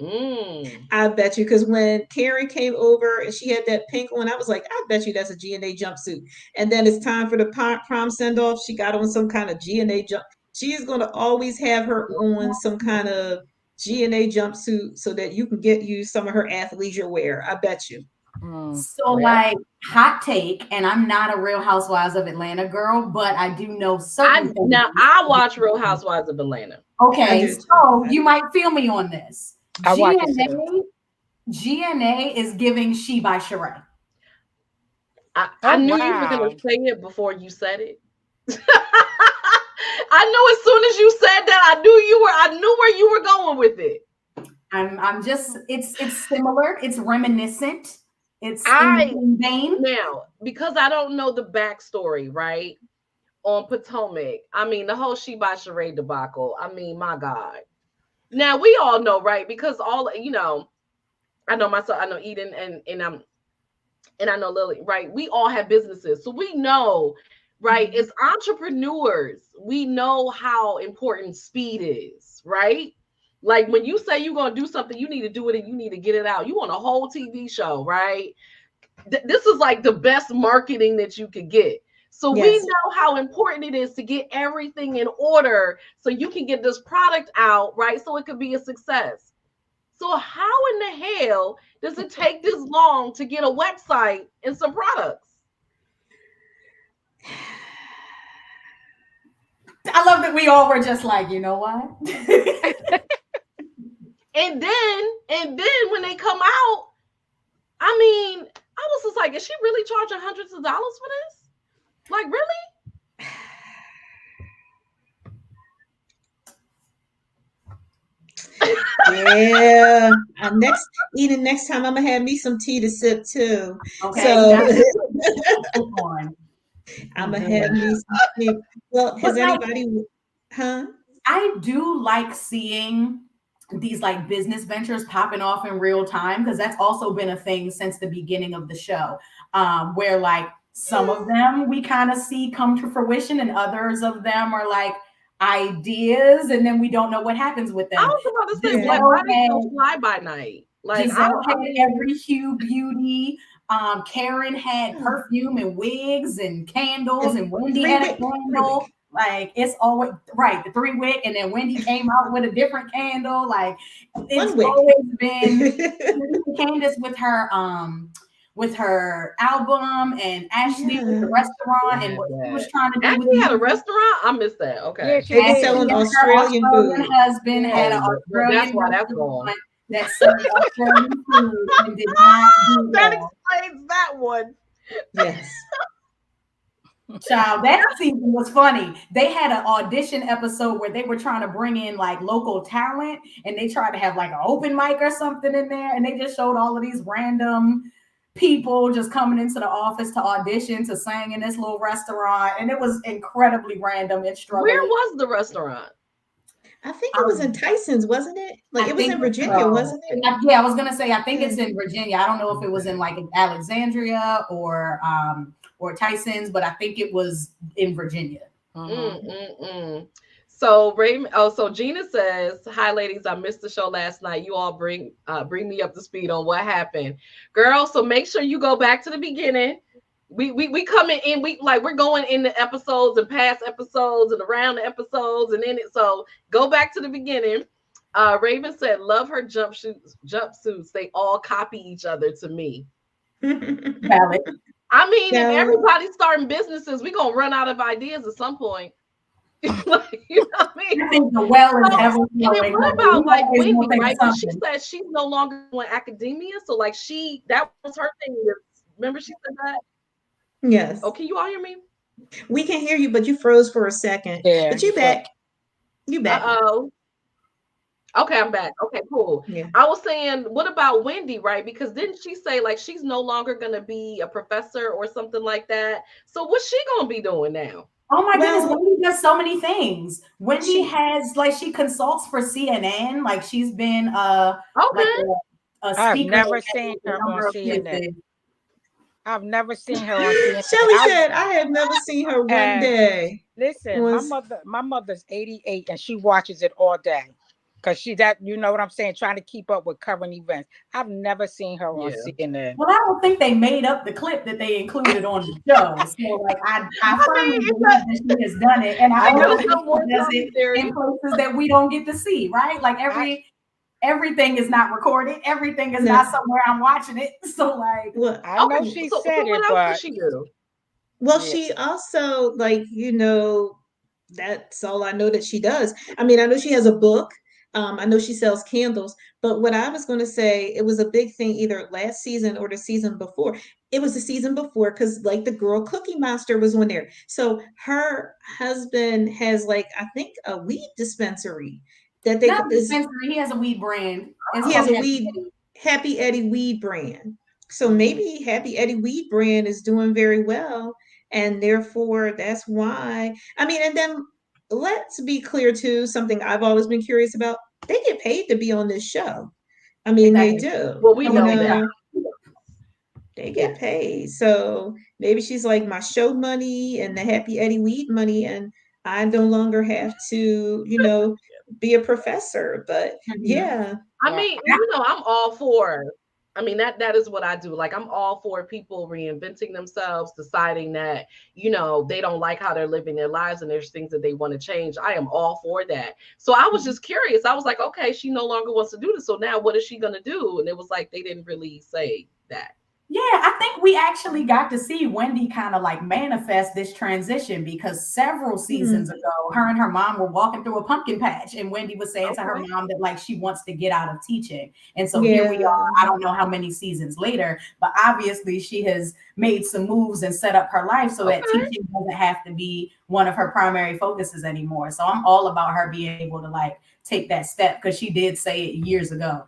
Mm. I bet you, because when Karen came over and she had that pink one, I was like, I bet you that's a GNA jumpsuit. And then it's time for the prom send off. She got on some kind of GNA jump. She is going to always have her on some kind of GNA jumpsuit so that you can get you some of her athleisure wear. I bet you. So, Well, like, hot take, and I'm not a Real Housewives of Atlanta girl, but I do know certain things. I watch Real Housewives of Atlanta. I Okay, do so too. you might feel me on this. I watch it too. GNA is giving She by Sheree. I Oh, knew you were wow. gonna say it before you said it. I knew as soon as you said that, I knew where you were going with it. I'm just it's similar, it's reminiscent, it's in the I same vein. Now, because I don't know the backstory, right? On Potomac. I mean, the whole She by Sheree debacle. I mean, my God. Now we all know, right? Because I know myself, I know Eden and I know Lily, right? We all have businesses. So we know, right? As entrepreneurs, we know how important speed is, right? Like when you say you're going to do something, you need to do it and you need to get it out. You want a whole TV show, right? This is like the best marketing that you could get. So we Yes. know how important it is to get everything in order so you can get this product out, right? So it could be a success. So how in the hell does it take this long to get a website and some products? I love that we all were just like, you know what? And then when they come out, I mean, I was just like, is she really charging hundreds of dollars for this? Like, really? Yeah. Next time I'm gonna have me some tea to sip too. Okay, So I'm gonna have me some tea. Well, but has like, anybody huh? I do like seeing these like business ventures popping off in real time because that's also been a thing since the beginning of the show, where like some of them we kind of see come to fruition and others of them are like ideas and then we don't know what happens with I them. was about to say, Yeah. why they so fly by night? Like, Gizelle I had mean, every hue beauty. Karen had perfume and wigs and candles, And and Wendy three had a wick, three wick. candle. Like it's always right, the 3 wick, and then Wendy came out with a different candle. Like it's 1 wick. always been Candace with her album and Ashley with the Yeah. restaurant and what she was trying to do with Ashley had a music. restaurant. I missed that. Yeah, Okay. she They were Ashley did. selling and her Australian Australian food. husband had an Oh, well, that's Australian why that's gone. restaurant that served Australian food and did not do That well. explains that one. Yes. Child, that season was funny. They had an audition episode where they were trying to bring in like local talent and they tried to have like an open mic or something in there. And they just showed all of these random people just coming into the office to audition to sing in this little restaurant. And it was incredibly random and Where struggling. was the restaurant? I think it was in Tyson's, wasn't it? Like I it was think in Virginia, so. wasn't it? Yeah, I was gonna say I think it's in Virginia. I don't know if it was in like Alexandria or Tyson's, but I think it was in Virginia. So Raymond, so Gina says, "Hi ladies, I missed the show last night. You all bring me up to speed on what happened, girl. So make sure you go back to the beginning. We coming in. We're going in the episodes and past episodes and around the episodes and in it. So go back to the beginning." Raven said, "Love her jumpsuits. They all copy each other to me." Valid. I mean, if So everybody's starting businesses, we're gonna run out of ideas at some point. Like, you know what I mean? I think the well is So, ever and then flowing. what about like Always gonna Wendy, think right? of But she something. said she's no longer doing academia. So like that was her thing. Remember she said that? yes. Oh, can you all hear me? We can hear you, but you froze for a second. Yeah. But you back. You back. Uh-oh. Okay, I'm back. Okay, cool. Yeah. I was saying, what about Wendy, right? Because didn't she say like she's no longer gonna be a professor or something like that? So what's she gonna be doing now? Oh my goodness, Well, Wendy does so many things. Wendy she has like she consults for CNN, like she's been like Okay. a I've speaker never at seen a her on number of CNN. places. I've never seen her on CNN. Shelly said, I have never seen her one And day. listen, Was my mother's 88 and she watches it all day. Cause she that you know what I'm saying, trying to keep up with current events. I've never seen her on Yeah. CNN. Well, I don't think they made up the clip that they included on the show. So, like, I I firmly mean, believe that she has done it, and I I it also know could think have she more does it in commentary. places that we don't get to see. Right? Like I everything is not recorded. Everything is no. not somewhere I'm watching it. So, like, Well, I know Okay, she so said what it, else does but she do? well, yeah. she also like, that's all I know that she does. I mean, I know she has a book. I know she sells candles, but what I was going to say, it was a big thing either last season or the season before. It was the season before because like the girl Cookie Monster was on there. So her husband has like I think a weed dispensary that they not a is dispensary. He has a weed brand. It's he Oh, has called a Happy weed Eddie. Happy Eddie weed brand. So Mhm. maybe Happy Eddie weed brand is doing very well, and therefore that's why. I mean, and then let's be clear too. Something I've always been curious about. They get paid to be on this show. I mean, they Exactly. do. well, we So You what know they that. got? know, they Yeah. get paid. So maybe she's like my show money and the Happy Eddie weed money, and I no longer have to, be a professor. But Mhm. yeah, I Well, mean, I'm all for. I mean that is what I do. Like I'm all for people reinventing themselves, deciding that they don't like how they're living their lives and there's things that they want to change. I am all for that. So I was just curious. I was like, okay, she no longer wants to do this. So now what is she gonna do? And it was like they didn't really say that. Yeah, I think we actually got to see Wendy kind of like manifest this transition because several seasons hmm, ago, her and her mom were walking through a pumpkin patch, and Wendy was saying to her Okay. mom that like she wants to get out of teaching. And so here we yeah. are, I don't know how many seasons later, but obviously she has made some moves and set up her life so that Okay. teaching doesn't have to be one of her primary focuses anymore. So I'm all about her being able to like take that step because she did say it years ago.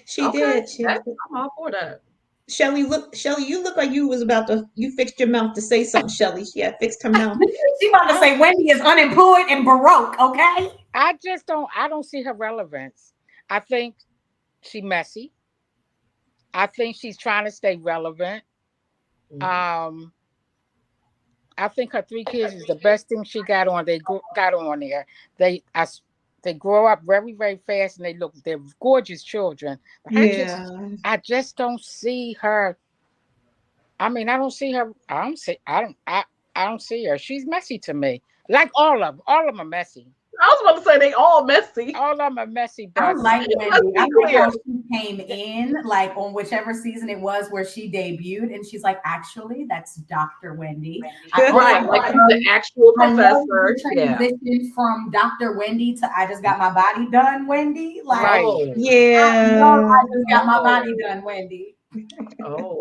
She Okay. did. I'm all for that. Shelly, you look like you was about to, you fixed your mouth to say something, Shelly. She had fixed her mouth. She about to I say Wendy is unemployed and baroque, okay? I don't see her relevance. I think she messy. I think she's trying to stay relevant. Mhm. Um, I think her three kids is the best thing she got on. Got on there. They I, s- they grow up very very fast and they're gorgeous children. But Yeah. I just don't see her. I mean I don't see her. I don't see her. She's messy to me. Like all of them are messy. I was about to say they all messy. All of them are messy, I but like Let's Wendy. I be like clear. how she came in, like on whichever season it was where she debuted, and she's like, actually, that's Dr. Wendy. I also Right. Like she's the actual I love professor. the Yeah. transition from Dr. Wendy to I just got my body done, Wendy. Like right. Oh. I love Yeah. I just got my Oh. body done, Wendy. Oh.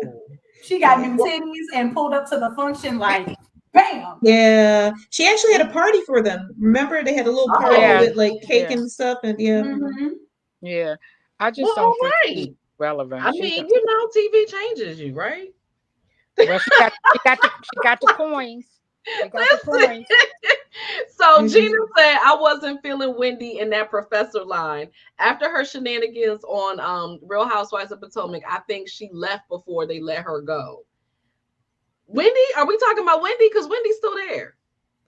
She got Yeah. new Well, titties and pulled up to the function like bam. Yeah. She actually had a party for them. Remember, they had a little party Yeah, oh. with like cake yeah, and stuff, and yeah. Mm-hmm. yeah. I Well, just don't all think she's right. relevant. I She's mean, TV changes you, right? well, she got the coins. She got the Listen. coins. So Gina Mhm. said I wasn't feeling Wendy in that professor line. After her shenanigans on Real Housewives of Potomac, I think she left before they let her go. Wendy, are we talking about Wendy? Because Wendy's still there.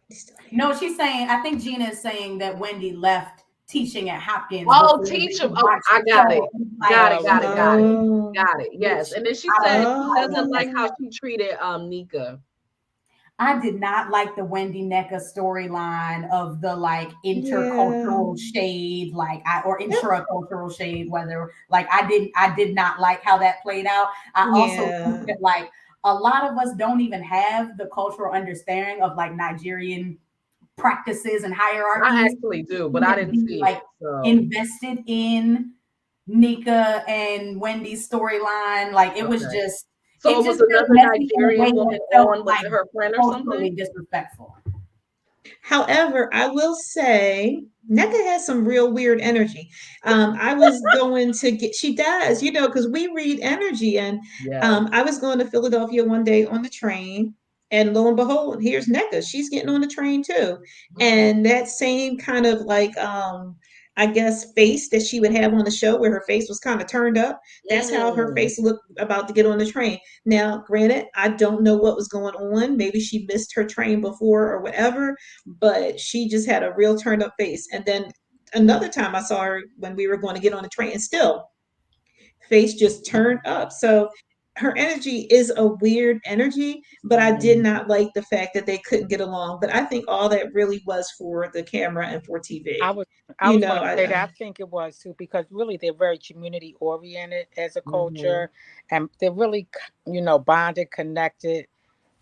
He's still here. No, she's saying, I think Gina is saying that Wendy left teaching at Hopkins Oh, before teach they him. Oh, watched I the got it. show. Like, Got it. Oh, Got it. Got okay. it. Oh. Got it. Yes. which And then she I said love, she I love doesn't that like how stuff. she treated Nika. I did not like the Wendy NECA storyline of the like Yeah. intercultural shade, like or Yep. intracultural shade, whether like I did not like how that played out. I also think Yeah. that like a lot of us don't even have the cultural understanding of like Nigerian practices and I hierarchies actually do, to but I even didn't be see like it. So invested in Nika and Wendy's storyline. Like okay. it So it was just felt another messy in a way Nigerian that woman felt on, was like it her friend or something? culturally disrespectful. However, I will say NECA has some real weird energy. I was going to get, she does, because we read energy. And Yes. I was going to Philadelphia one day on the train, and lo and behold, here's NECA. She's getting on the train too. Mm. And that same kind of like, I guess, face that she would have on the show where her face was kind of turned up. That's how her Mm. face looked about to get on the train. Now, granted, I don't know what was going on. Maybe she missed her train before or whatever, but she just had a real turned up face. And then another time I saw her when we were going to get on the train, and still face just turned up. So her energy is a weird energy, but I did Mm. not like the fact that they couldn't get along. But I think all that really was for the camera and for I TV. was I You was know, going to say that I think it was too, because really they're very community oriented as a Mhm. culture, and they're really bonded, connected,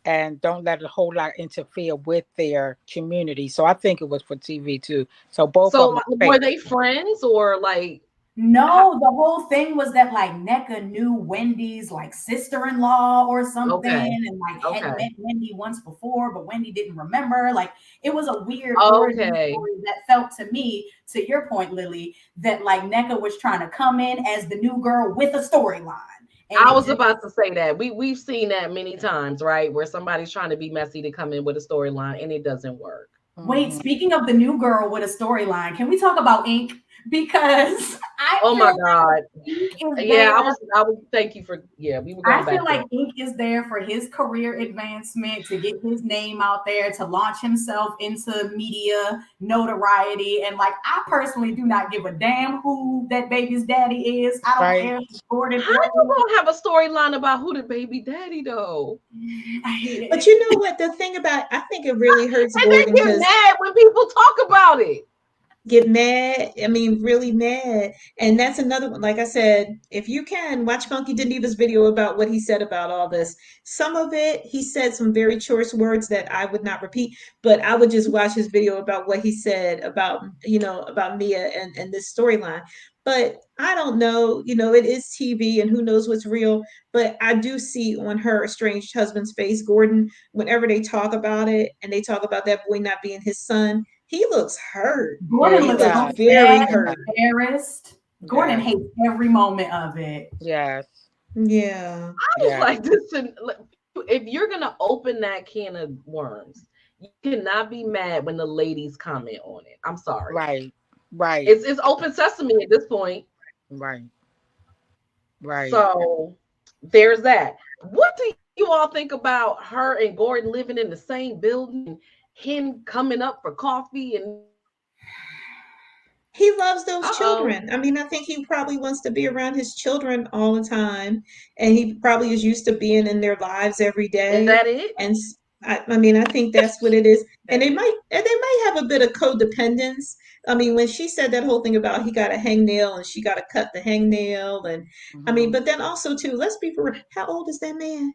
and don't let a whole lot interfere with their community. So I think it was for TV too. So both of So them are were fake. they friends or like how, No, the whole thing was that like NECA knew Wendy's like sister-in-law or okay. something, and like had Okay. met Wendy once before, but Wendy didn't remember. Like it was a weird origin Okay. story that felt to me, to your point, Lily, that like NECA was trying to come in as the new girl with a storyline. And I it was just about to say that. We've seen that many times, right? Where somebody's trying to be messy to come in with a storyline and it doesn't work. wait, Mhm. speaking of the new girl with a storyline, can we talk about Ink? Because I Oh feel my like God. Ink is Yeah, there. I was thank you for yeah, we were I going feel back there. like Ink is there for his career advancement, to get his name out there, to launch himself into media notoriety. And like, I personally do not give a damn who that baby's daddy is. I don't Right. care if it's Gordon How or you gonna have a storyline about who the baby daddy though? I hate but it. you know what? The thing about, I think it really hurts And they Gordon get because mad when people talk about it. get mad. I mean, really mad. And that's another one. Like I said, if you can watch Funky Dineva's video about what he said about all this, some of it, he said some very choice words that I would not repeat, but I would just watch his video about what he said about, about Mia and this storyline. But I don't know, it is TV and who knows what's real. But I do see on her estranged husband's face, Gordon, whenever they talk about it and they talk about that boy not being his son, he looks hurt. Yeah, Gordon He he looks looks so does. very sad He and does. hurt. embarrassed. Gordon Yes. hates every moment of it. Yes. Yeah. I was Yes. like, this if you're gonna open that can of worms, you cannot be mad when the ladies comment on it. I'm sorry. Right. Right. It's open sesame at this point. Right. Right. So there's that. What do you all think about her and Gordon living in the same building and him coming up for coffee and He loves those uh-oh. children. I mean, I think he probably wants to be around his children all the time, and he probably is used to being in their lives every Is day. that it? And I mean, I think that's what it is. And That it? they might have a bit of codependence. I mean, when she said that whole thing about he got a hangnail and she got to cut the hangnail, and I mean, Mhm. but then also too, let's be for real, how old is that man?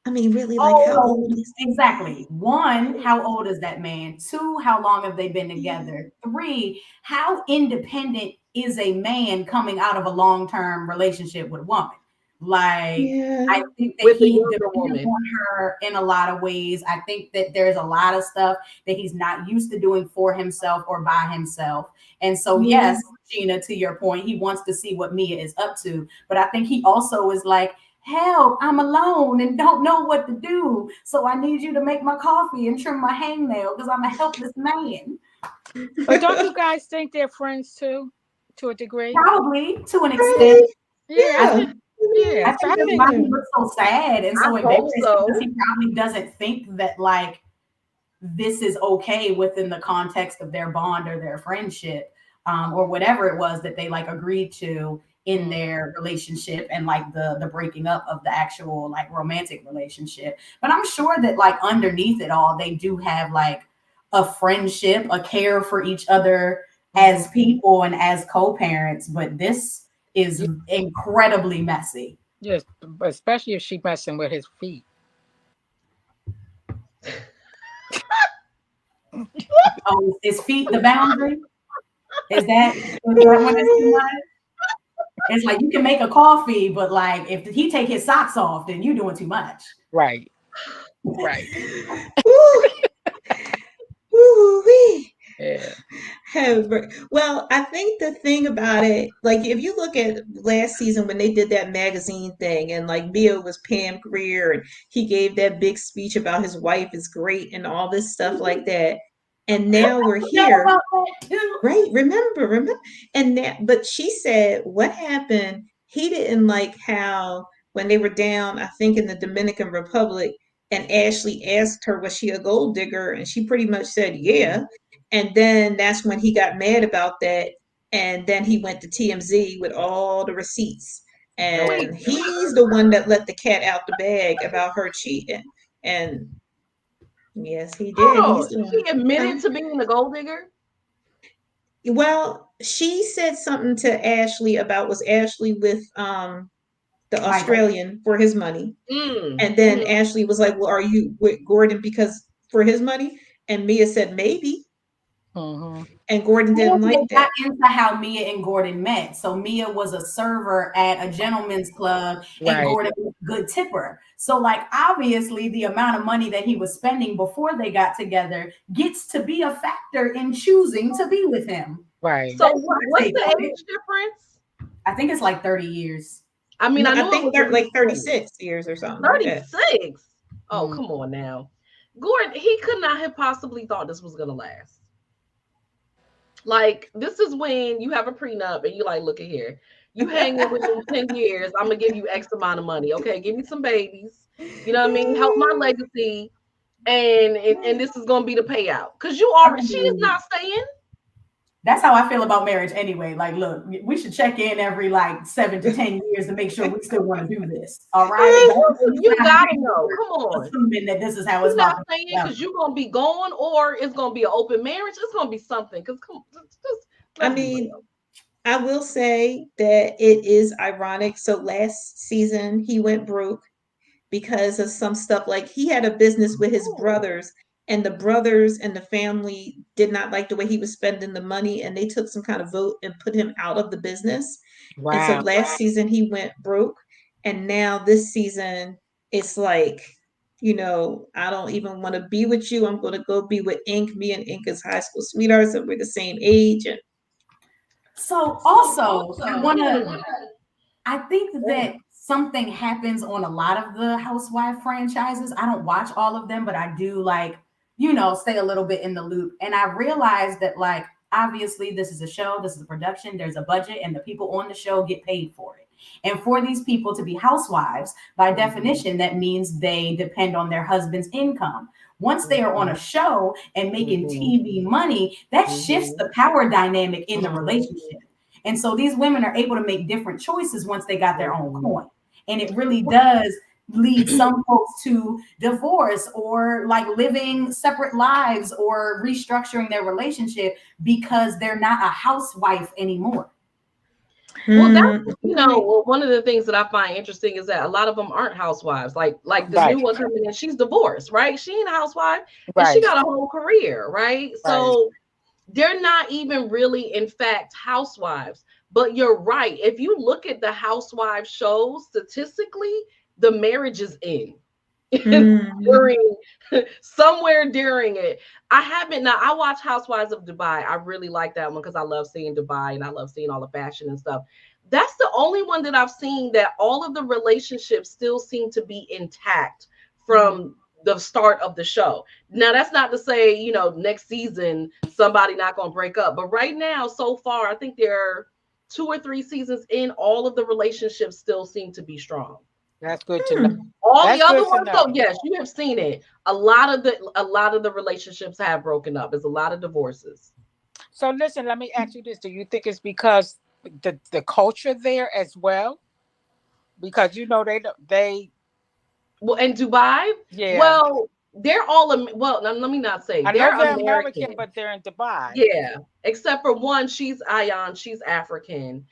I mean, really, like, how Oh, old So is that man? exactly. One, how old is that man? Two, how long have they been Yeah, together? Three, how independent is a man coming out of a long-term relationship with a woman? Like, yeah, I think that with the he younger depends woman. on her in a lot of ways. I think that there's a lot of stuff that he's not used to doing for himself or by himself. And so, yeah. yes, Gina, to your point, he wants to see what Mia is up to. But I think he also is like, help, I'm alone and don't know what to do. So I need you to make my coffee and trim my hangnail because I'm a helpless man. But don't you guys think they're friends too, to a degree? Probably to an extent. Really? Yeah, I I Yeah. think. think I mean, Yeah, I so think I that's think. why he yeah. looks so sad and I so hope embarrassed, because so. he probably doesn't think that like this is okay within the context of their bond or their friendship, or whatever it was that they like agreed to in Mm. their relationship, and like the breaking up of the actual like romantic relationship. But I'm sure that like underneath it all, they do have like a friendship, a care for each other as Mhm. people and as co-parents. But this is Yeah, incredibly messy. yes, but especially if she messing with his feet. Oh, is feet the boundary? Is that when it's too much? It's like you can make a coffee, but like if he take his socks off, then you're doing too much. Right. Right. Woo, woo. Ooh-wee. Yeah. Well, I think the thing about it, like if you look at last season when they did that magazine thing and like Mia was Pam Grier and he gave that big speech about his wife is great and all this stuff like that. And now we're You know here. about that too? Right, remember. And that, but she said what happened, he didn't like how when they were down, I think in the Dominican Republic, and Ashley asked her, was she a gold digger? And she pretty much said, yeah. And then that's when he got mad about that. And then he went to TMZ with all the receipts. Wait, And he's the one that let the cat out the bag about her cheating. And yes, he did. He's hold the on. one. He admitted Huh? to being a gold digger? Well, she said something to Ashley about was Ashley with the Michael. Australian for his money. Mm. And then Mm-hmm. Ashley was like, "Well, are you with Gordon because for his money?" And Mia said, "Maybe." Mm-hmm. And Gordon didn't And they like got that. into how Mia and Gordon met. So Mia was a server at a gentleman's club and Right. Gordon was a good tipper. So like obviously the amount of money that he was spending before they got together gets to be a factor in choosing to be with him. Right. So That's my what's take the on it. age difference? I think it's like 30 years. I mean, No, I I knew it think was at like least 20. 36 years or something like that. 36. Oh, Mm. come on now. Gordon, he could not have possibly thought this was gonna last. Like, this is when you have a prenup and you like, look at here. You hanging with me 10 years, I'm gonna give you X amount of money. Okay, give me some babies. You know what I mean? Help my legacy. And this is gonna be the payout. Cause you I already she is mean, not staying. that's how I feel about marriage anyway. Like, look, we should check in every like 7 to 10 years to make sure we still want to do this. All right. Don't You sign gotta know. paperwork Come on. assuming that this is how You it's about not to staying go. because you're gonna be gone, or it's gonna be an open marriage. It's gonna be something. Cause come, just I let's be mean, real. I will say that it is ironic. So last season he went broke because of some stuff like he had a business with his Oh, brothers and the brothers and the family did not like the way he was spending the money and they took some kind of vote and put him out of the business. And so Wow. last season he went broke and now this season it's like, I don't even want to be with you. I'm going to go be with Ink. Me and Ink is high school sweethearts and we're the same age. And So also, mm, I think that something happens on a lot of the housewife franchises. I don't watch all of them, but I do like, stay a little bit in the loop. And I realized that like obviously this is a show, this is a production, there's a budget, and the people on the show get paid for it. And for these people to be housewives, by definition, that means they depend on their husband's income. Once they are on a show and making mhm, TV money, that shifts mhm, the power dynamic in the mhm, relationship. And so these women are able to make different choices once they got their own mhm. coin. And it really does lead some folks to divorce or like living separate lives or restructuring their relationship because they're not a housewife anymore. Well, that's right. one of the things that I find interesting is that a lot of them aren't housewives. Like the new Right. one coming in, she's divorced, right? She ain't a housewife, and she Right. got a whole career, right? Right. So they're not even really, in fact, housewives. But you're right. If you look at the housewife shows, statistically, the marriage is in. Mm. during somewhere during it. I haven't now. I watch Housewives of Dubai. I really like that one because I love seeing Dubai and I love seeing all the fashion and stuff. That's the only one that I've seen that all of the relationships still seem to be intact from the start of the show. Now that's not to say, next season somebody not gonna break up. But right now, so far, I think there are 2 or 3 seasons in, all of the relationships still seem to be strong. That's good to know. Hmm. All the That's other good to ones, know. so yes, you have seen it. A lot of the relationships have broken up. There's a lot of divorces. So listen, let me ask you this. Do you think it's because the culture there as well? Because they Well, in Dubai, yeah. well, they're all well. Let me not say I know they're they're American, American. but they're in Dubai. Yeah, except for one, she's Ayan, she's African.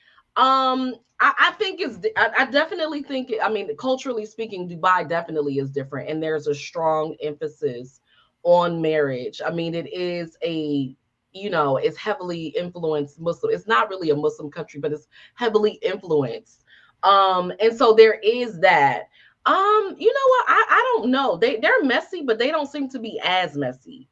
I think I definitely think. I mean, culturally speaking, Dubai definitely is different, and there's a strong emphasis on marriage. I mean, it is it's heavily influenced Muslim. It's not really a Muslim country, but it's heavily influenced. And so there is that. You know what? I don't know. They're messy, but they don't seem to be as messy.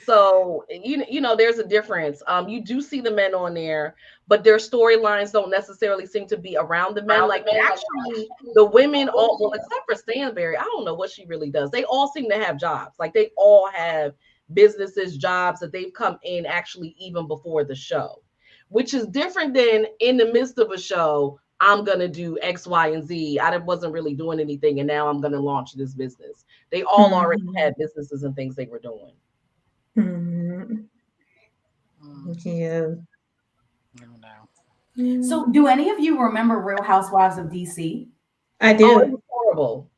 So you know there's a difference. You do see the men on there, but their storylines don't necessarily seem to be around the men. Like actually, the women all well, except for Stanberry, I don't know what she really does. They all seem to have jobs. Like they all have businesses, jobs that they've come in actually even before the show, which is different than in the midst of a show. I'm gonna do X, Y, and Z. I wasn't really doing anything, and now I'm gonna launch this business. They all already Mhm. had businesses and things they were doing. Mhm. Yeah. I don't know. So, do any of you remember Real Housewives of DC? I Oh, it do. was horrible.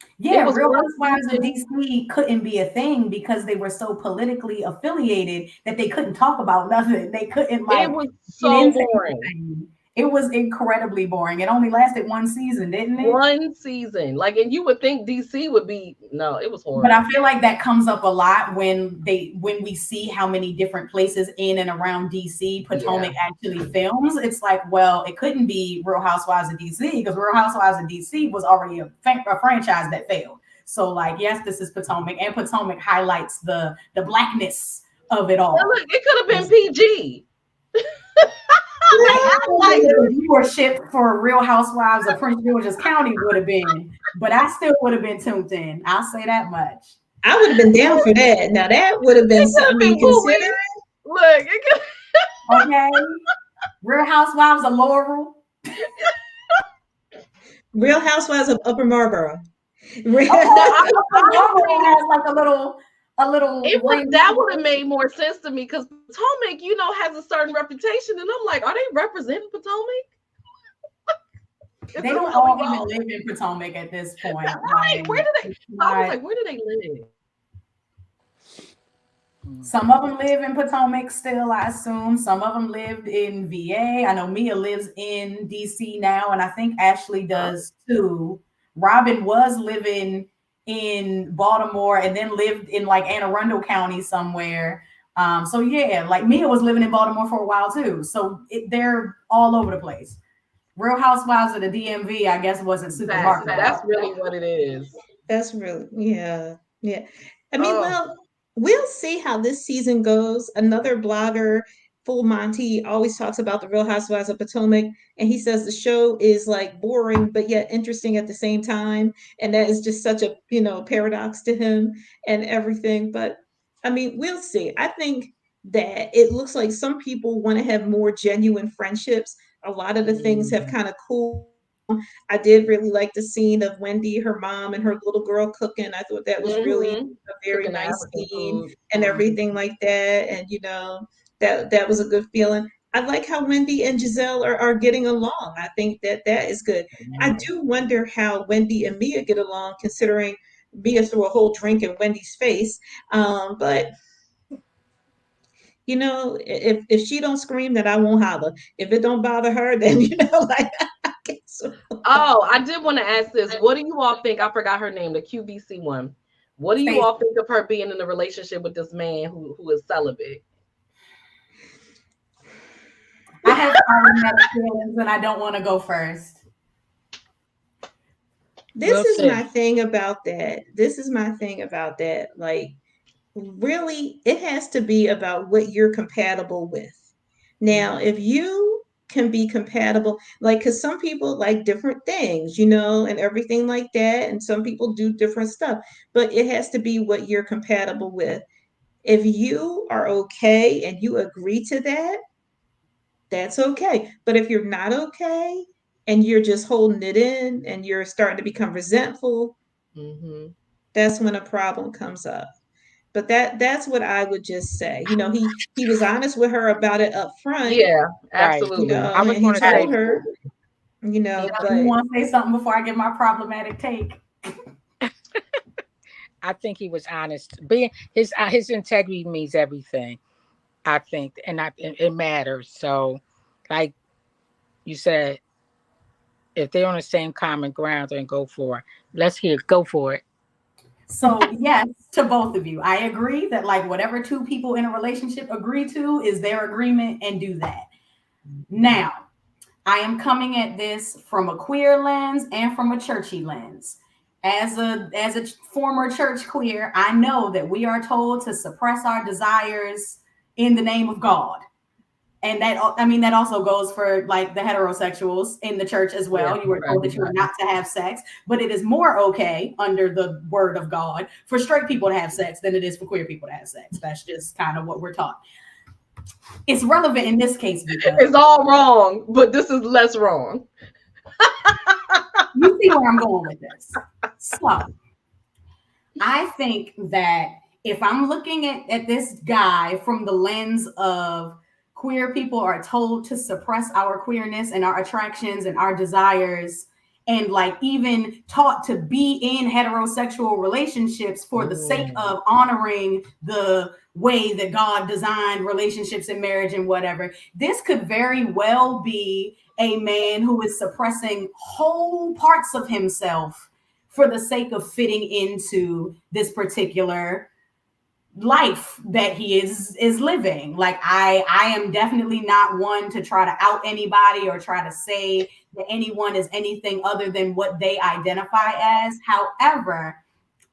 It Yeah, was Real one Housewives of season. DC couldn't be a thing because they were so politically affiliated that they couldn't talk about nothing. They couldn't It like was get so into boring. anything. It was incredibly boring. It only lasted one season, didn't it? One season. Like, and you would think DC would be no, it was But I horrible. feel like that comes up a lot when we see how many different places in and around DC Yeah. Potomac actually films. It's like, well, it couldn't be Real Housewives of DC because Real Housewives of DC was already a franchise that failed. So, like, yes, this is Potomac, and Potomac highlights the blackness of it Well, all. look, it could have been PG. I They act don't like know what the viewership for Real Housewives of Prince George's County would have been, but I still would have been tuned in. I'll say that much. I would have been down for that. Now that would have been it could something. have I mean, been Bowie. consider Look, it could Okay. Real Housewives of Laurel. Real Housewives of Upper Marlboro. Real- Okay. now Laurel honestly, has like a little it would ring. that would have made more sense to me because Potomac, you know, has a certain reputation, and I'm like, are they representing Potomac? Is They this don't how we all even go? live in Potomac at this point. Right? Where Like, do they? it's So I was not, like, where do they live? some of them live in Potomac still, I assume. Some of them lived in VA. I know Mia lives in DC now, and I think Ashley Huh? does too. Robin was living in Baltimore and then lived in like Anne Arundel County somewhere. So yeah, like Mia was living in Baltimore for a while too. So they're all over the place. Real Housewives of the DMV, I guess, wasn't super Exactly. marketable. That's really what it is. That's really, yeah, yeah. I mean, Oh, well, we'll see how this season goes. Another blogger, Full Monty, always talks about the Real Housewives of Potomac, and he says the show is like boring but yet interesting at the same time, and that is just such a paradox to him and everything. But I mean, we'll see. I think that it looks like some people want to have more genuine friendships. A lot of the things have mhm, kind of cooled down. I did really like the scene of Wendy, her mom, and her little girl cooking. I thought that was really a very cooking the nice African scene food. and Mhm. everything like that. And that was a good feeling. I like how Wendy and Gizelle are getting along. I think that is good. I do wonder how Wendy and Mia get along, considering Mia threw a whole drink in Wendy's face. But if she don't scream, then I won't holler. If it don't bother her, then like I guess. Oh, I did want to ask this. What do you all think? I forgot her name, the QVC one. What do you Stacey, all think of her being in a relationship with this man who is celibate? I have problematic feelings and I don't want to go first. This We'll is my see. thing about that. This is my thing about that. Like, really, it has to be about what you're compatible with. Now, Mhm. if you can be compatible, like, because some people like different things, and everything like that, and some people do different stuff, but it has to be what you're compatible with. If you are okay and you agree to that, that's okay. But if you're not okay and you're just holding it in and you're starting to become resentful, Mhm. that's when a problem comes up. But that's what I would just say. He was honest with her about it up front, Yeah, Right. absolutely. I was and he going to say told that. her, You but want to say something before I give my problematic take? I think he was honest. Being his integrity means everything. I think, and it matters. So, like you said, if they're on the same common ground, then go for it. Go for it. So, yes, to both of you. I agree that, like, whatever two people in a relationship agree to is their agreement and do that. Mhm. Now, I am coming at this from a queer lens and from a churchy lens. as a former church queer, I know that we are told to suppress our desires in the name of God. And that, I mean, that also goes for like the heterosexuals in the church as well. Yeah, You were for told that you were everybody. not to have sex, but it is more okay under the word of God for straight people to have sex than it is for queer people to have sex. That's just kind of what we're taught. It's relevant in this case because It's all wrong, but this is less wrong. you see where I'm going with this. So I think that if I'm looking at this guy from the lens of queer people are told to suppress our queerness and our attractions and our desires, and like even taught to be in heterosexual relationships for the sake Mm. of honoring the way that God designed relationships and marriage and whatever, this could very well be a man who is suppressing whole parts of himself for the sake of fitting into this particular life that he is living. Like I am definitely not one to try to out anybody or try to say that anyone is anything other than what they identify as. However,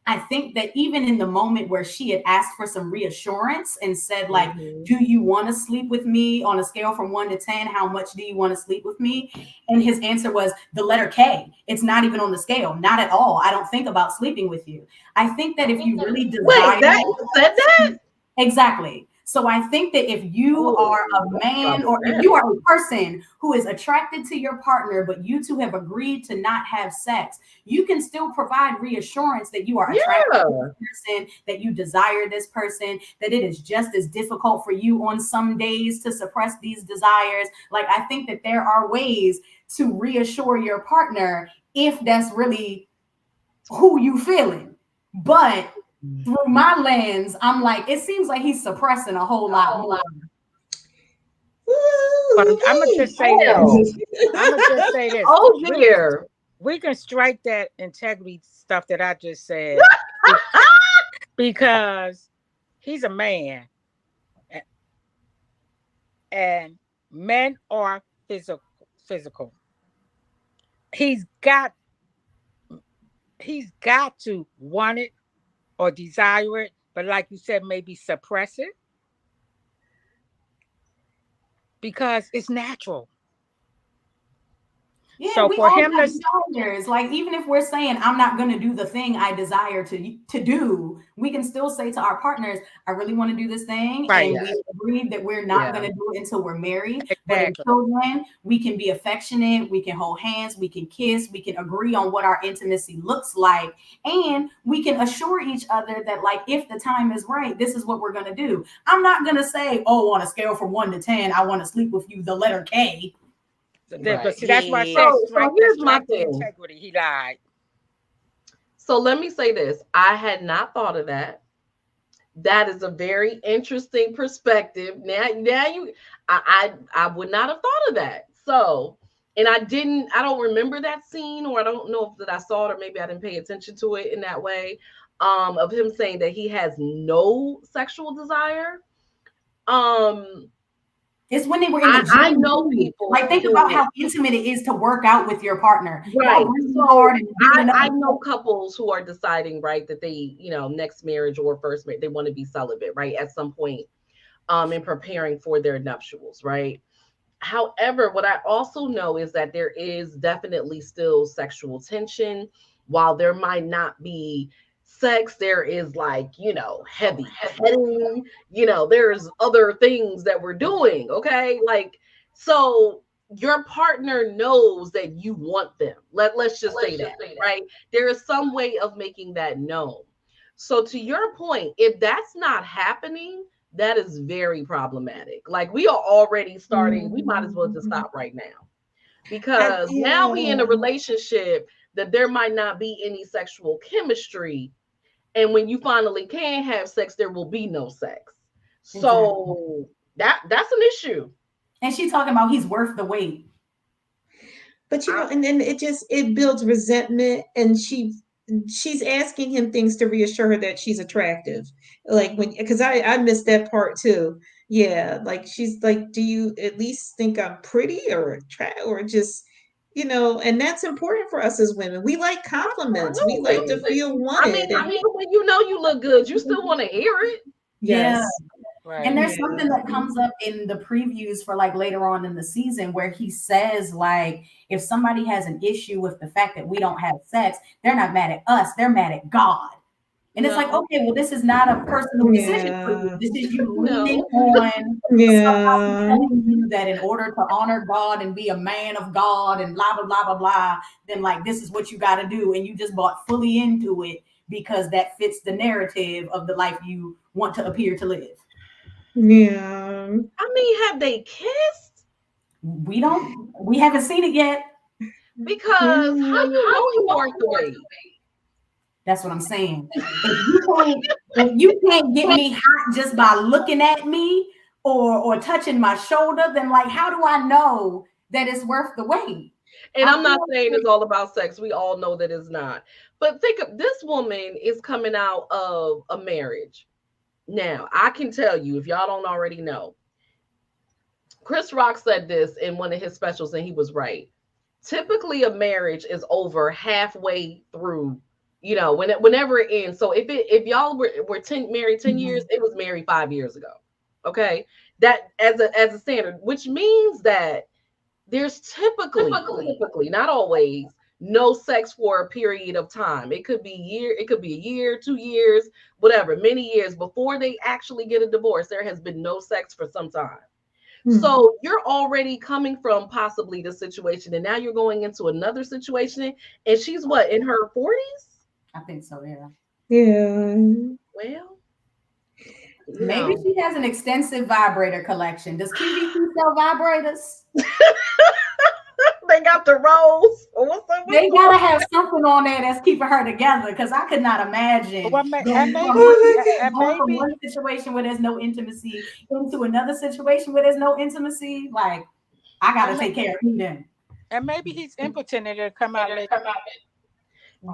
I think that even in the moment where she had asked for some reassurance and said, like, Mhm. do you want to sleep with me on a scale from 1 to 10? How much do you want to sleep with me? And his answer was the letter K. It's not even on the scale. Not at all. I don't think about sleeping with you. I think that if you really Wait, desire, that you said that? exactly. So I think that if you Oh, are a that's man or if you problematic. are a person who is attracted to your partner, but you two have agreed to not have sex, you can still provide reassurance that you are attracted to Yeah. this person, that you desire this person, that it is just as difficult for you on some days to suppress these desires. Like, I think that there are ways to reassure your partner if that's really who you feeling. But through my lens, I'm like, it seems like he's suppressing a whole lot more. But I'm gonna just say this. Hell. I'm gonna just say this. Oh We dear. we can strike that integrity stuff that I just said because he's a man, and men are physical. Physical. He's got he's got to want it or desire it, but like you said, maybe suppress it because it's natural. Yeah, So we for all him have to desires. Like, even if we're saying I'm not going to do the thing I desire to do, we can still say to our partners, I really want to do this thing, right, and Yeah. we agreed that we're not Yeah. going to do it until we're married. But exactly. until then, we can be affectionate, we can hold hands, we can kiss, we can agree on what our intimacy looks like, and we can assure each other that, like, if the time is right, this is what we're going to do. I'm not going to say, oh, on a scale from 1 to 10, I want to sleep with you, the letter K. But Right. see, that's why I said So here's my strike the thing. integrity. He lied. So let me say this. I had not thought of that. That is a very interesting perspective. Now you I would not have thought of that. So, and I don't remember that scene, or I don't know if that I saw it, or maybe I didn't pay attention to it in that way. Of him saying that he has no sexual desire. Um, It's when they were in the I gym. know Too. people Like, think about who, how intimate it is to work out with your partner. Y'all right. breathing So hard and building up. I know couples who are deciding, right, that they, next marriage or first marriage, they want to be celibate, right, at some point, in preparing for their nuptials, right? However, what I also know is that there is definitely still sexual tension. While there might not be sex, there is, like, heavy petting, there's other things that we're doing, okay? Like, so your partner knows that you want them. Let's just say that, right? There is some way of making that known. So to your point, if that's not happening, that is very problematic. Like, we are already starting, we might as well just Mhm. stop right now, because now we in a Yeah. relationship that there might not be any sexual chemistry, and when you finally can have sex, there will be no sex. Exactly. So that's an issue. And she's talking about he's worth the wait. But I, and then it builds resentment, and she's asking him things to reassure her that she's attractive. Like, when, because I missed that part too. Yeah, like, she's like, do you at least think I'm pretty or attract, or just and that's important for us as women. We like compliments. We like to Absolutely. feel I mean, wanted. And even when you know you look good, you still want to hear it. Yeah. yes, And Right. there's something yeah, that comes up in the previews for like later on in the season where he says, like, if somebody has an issue with the fact that we don't have sex, they're not mad at us, they're mad at God. And it's like, No, okay, well, this is not a personal decision for you. yeah, This is you leaning no. on somebody yeah, telling you that in order to honor God and be a man of God and blah, blah, blah, blah, blah, then like this is what you got to do. And you just bought fully into it because that fits the narrative of the life you want to appear to live. yeah, I mean, have they kissed? We haven't seen it yet. Because how yeah. you know he worth the wait? That's what I'm saying. If you can't get me hot just by looking at me or touching my shoulder, then like how do I know that it's worth the wait? And I I'm not feel saying like it's all about sex. We all know that it's not. But think of this woman is coming out of a marriage. Now, I can tell you, if y'all don't already know, Chris Rock said this in one of his specials, and he was right. Typically, a marriage is over halfway through, whenever it ends. So if y'all were married 10 years, it was married 5 years ago. Okay. That as a standard, which means that there's typically, not always, no sex for a period of time. It could be a year, 2 years, whatever, many years before they actually get a divorce. There has been no sex for some time. Hmm. So you're already coming from possibly the situation, and now you're going into another situation. And she's what, in her 40s? I think so, yeah. Yeah. Well, you Maybe know, she has an extensive vibrator collection. Does QVC sell vibrators? they got the rose. What's They gotta have something on there that's keeping her together because I could not imagine Well, and maybe, Oh my God. and going from maybe, one situation where there's no intimacy into another situation where there's no intimacy. Like, I gotta and, take care of me then. and maybe he's impotent and it'll come out later.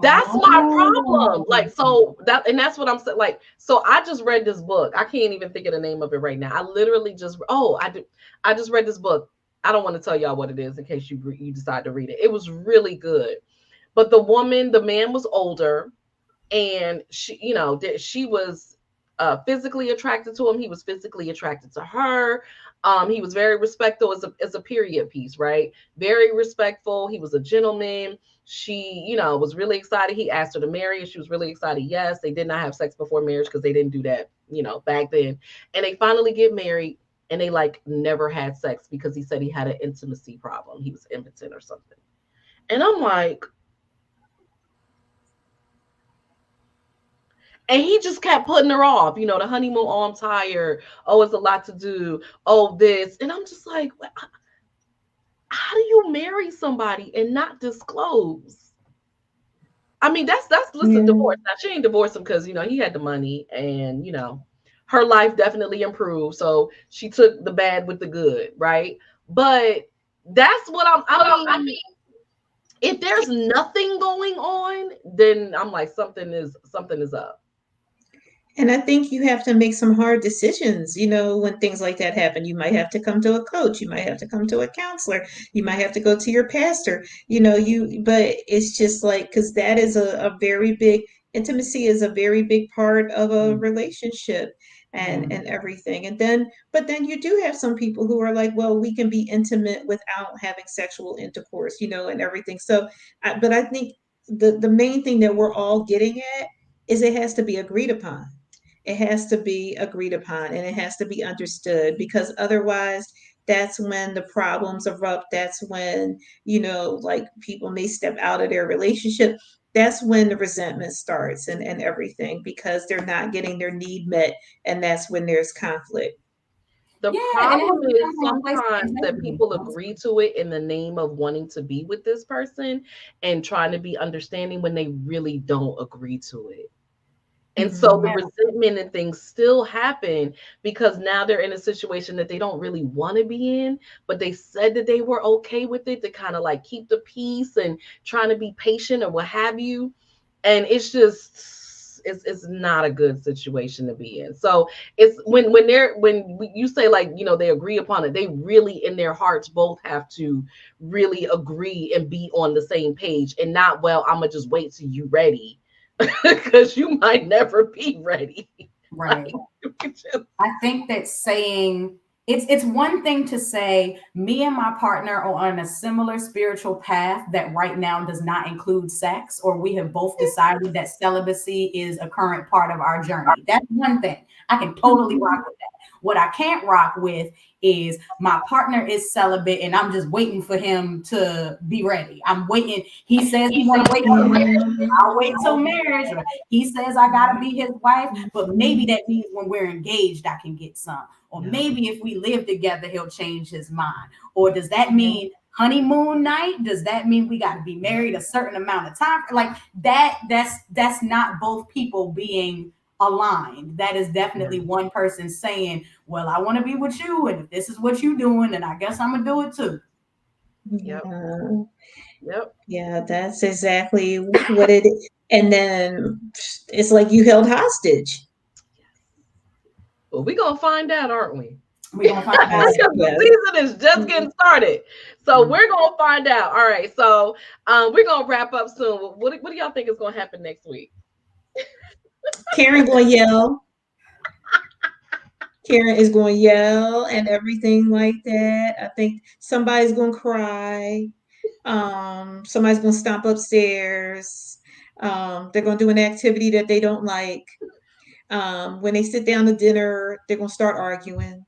That's my problem. Oh, Like, so that's what I'm saying. Like, so I just read this book. I can't even think of the name of it right now. I literally I just read this book. I don't want to tell y'all what it is in case you decide to read it. It was really good. But the man was older, and she was physically attracted to him. He was physically attracted to her. He was very respectful as a period piece, right? Very respectful. He was a gentleman. She, was really excited. He asked her to marry, and she was really excited. Yes, they did not have sex before marriage because they didn't do that, back then. And they finally get married, and they like never had sex because he said he had an intimacy problem. He was impotent or something. And I'm like, and he just kept putting her off, the honeymoon. Oh, I'm tired. Oh, it's a lot to do. Oh, this. And I'm just like, how do you marry somebody and not disclose? I mean, that's listen, Yeah. divorce. Now she ain't divorced him because he had the money, and her life definitely improved. So she took the bad with the good, right? But that's what I mean, if there's nothing going on, then I'm like, something is up. And I think you have to make some hard decisions, when things like that happen. You might have to come to a coach, you might have to come to a counselor, you might have to go to your pastor, but it's just like, because that is a very big, intimacy is a very big part of a relationship yeah. and everything. But then you do have some people who are like, well, we can be intimate without having sexual intercourse, and everything. So, but I think the main thing that we're all getting at is it has to be agreed upon. It has to be agreed upon and it has to be understood, because otherwise that's when the problems erupt. That's when, like, people may step out of their relationship. That's when the resentment starts and everything, because they're not getting their need met. And that's when there's conflict. The Yeah, and it has problem to is come from a place of sometimes that integrity. people agree to it in the name of wanting to be with this person and trying to be understanding when they really don't agree to it. And so the Mhm. Yeah. resentment and things still happen because now they're in a situation that they don't really want to be in, but they said that they were okay with it to kind of like keep the peace and trying to be patient or what have you. And it's not a good situation to be in. So it's you say, like, they agree upon it, they really in their hearts both have to really agree and be on the same page, and not, well, I'm gonna just wait till you ready because you might never be ready. Right. Like, just, I think that saying it's one thing to say me and my partner are on a similar spiritual path that right now does not include sex, or we have both decided that celibacy is a current part of our journey. That's one thing. I can totally rock with that. What I can't rock with is my partner is celibate and I'm just waiting for him to be ready. I'm waiting. He says he want to wait till marriage. I'll wait till marriage. Or he says I gotta be his wife, but maybe that means when we're engaged, I can get some. Or maybe if we live together, he'll change his mind. Or does that mean honeymoon night? Does that mean we got to be married a certain amount of time? Like that, that's not both people being aligned. That is definitely one person saying, well, I want to be with you, and if this is what you're doing, then I guess I'm gonna do it too. yep. Yeah. Yep. Yeah, that's exactly what it is. And then it's like you held hostage. Well, we're gonna find out, aren't we? We're gonna find out. Because the season is just getting started. So we're gonna find out. All right. So we're gonna wrap up soon. What do y'all think is gonna happen next week? Karen going to yell. Karen is going to yell and everything like that. I think somebody's going to cry. Somebody's going to stomp upstairs. They're going to do an activity that they don't like. When they sit down to dinner, they're going to start arguing.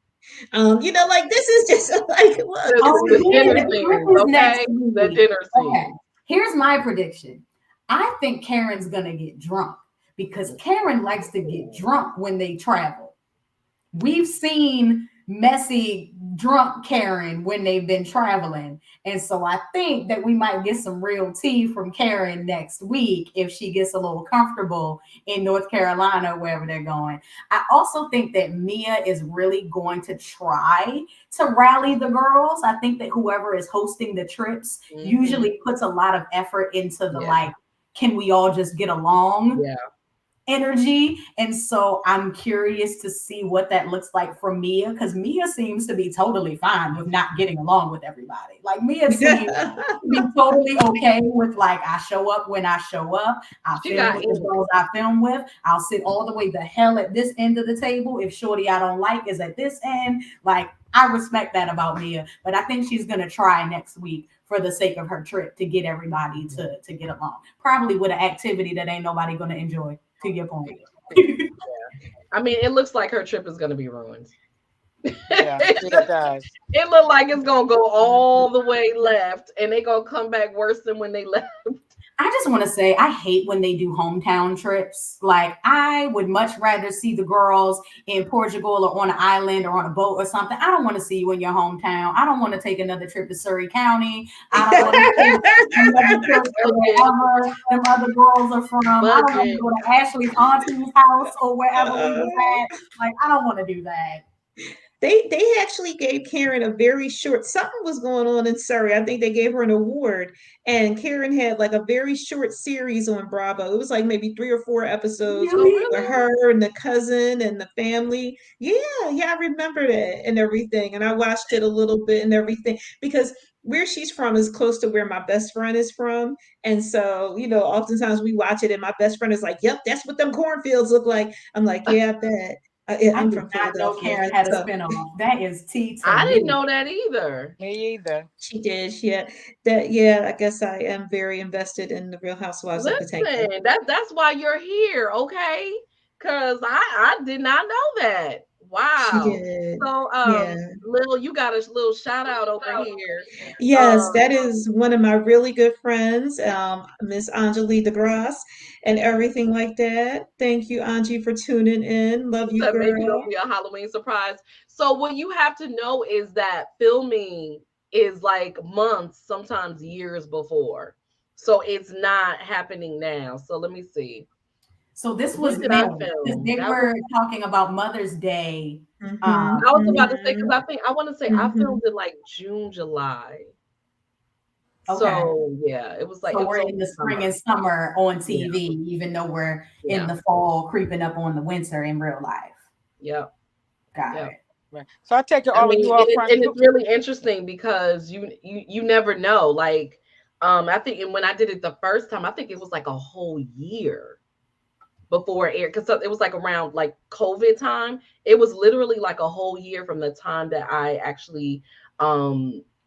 Like this is just like what? The dinner the scene, trip is okay? next The week. dinner scene. Okay. Here's my prediction. I think Karen's gonna get drunk because Karen likes to get drunk when they travel. We've seen messy drunk Karen when they've been traveling. And so I think that we might get some real tea from Karen next week if she gets a little comfortable in North Carolina, wherever they're going. I also think that Mia is really going to try to rally the girls. I think that whoever is hosting the trips usually puts a lot of effort into the like, can we all just get along? Energy. And so I'm curious to see what that looks like for Mia, because Mia seems to be totally fine with not getting along with everybody. Like Mia seems to be totally okay with like, I show up when I show up. I film with the girls I film with. I'll sit all the way the hell at this end of the table. If shorty I don't like is at this end, like I respect that about Mia, but I think she's gonna try next week for the sake of her trip to get everybody to get along. Probably with an activity that ain't nobody gonna enjoy. To your point. I mean, it looks like her trip is going to be ruined. Yeah, it does. It looks like it's going to go all the way left, and they're going to come back worse than when they left. I just want to say, I hate when they do hometown trips. Like, I would much rather see the girls in Portugal or on an island or on a boat or something. I don't want to see you in your hometown. I don't want to take another trip to Surrey County. I don't want to take another trip to wherever them other girls are from. I don't want to go to Ashley's auntie's house or wherever we was at. Like, I don't want to do that. They actually gave Karen a very short, something was going on in Surrey. I think they gave her an award, and Karen had like a very short series on Bravo. It was like maybe 3 or 4 episodes with her and the cousin and the family. Yeah, I remember that and everything. And I watched it a little bit and everything because where she's from is close to where my best friend is from. And so, oftentimes we watch it and my best friend is like, yep, that's what them cornfields look like. I'm like, yeah, I bet. I'm from Philadelphia. Know Karen had a spinoff. That is tea. I didn't know that either. Me either. She did. Yeah. I guess I am very invested in the Real Housewives of Potomac. That's why you're here, okay? Because I did not know that. Wow. She did. So, Lil, you got a little shout out over here. Yes, that is one of my really good friends, Miss Anjali DeGrasse, and everything like that. Thank you, Angie, for tuning in. Love you, girl. Maybe it'll be a Halloween surprise. So, what you have to know is that filming is like months, sometimes years before. So, it's not happening now. So, let me see. So this was May. They were talking about Mother's Day. I was about to say, because I want to say I filmed it like June, July. So yeah, it was like so we're in the spring and summer on TV, even though we're in the fall, creeping up on the winter in real life. Yep. Got it. Right. So I take it all of you and, up front. and it's really interesting because you never know. Like, I think, and when I did it the first time, I think it was like a whole year before it aired, because it was like around like COVID time. It was literally like a whole year from the time that I actually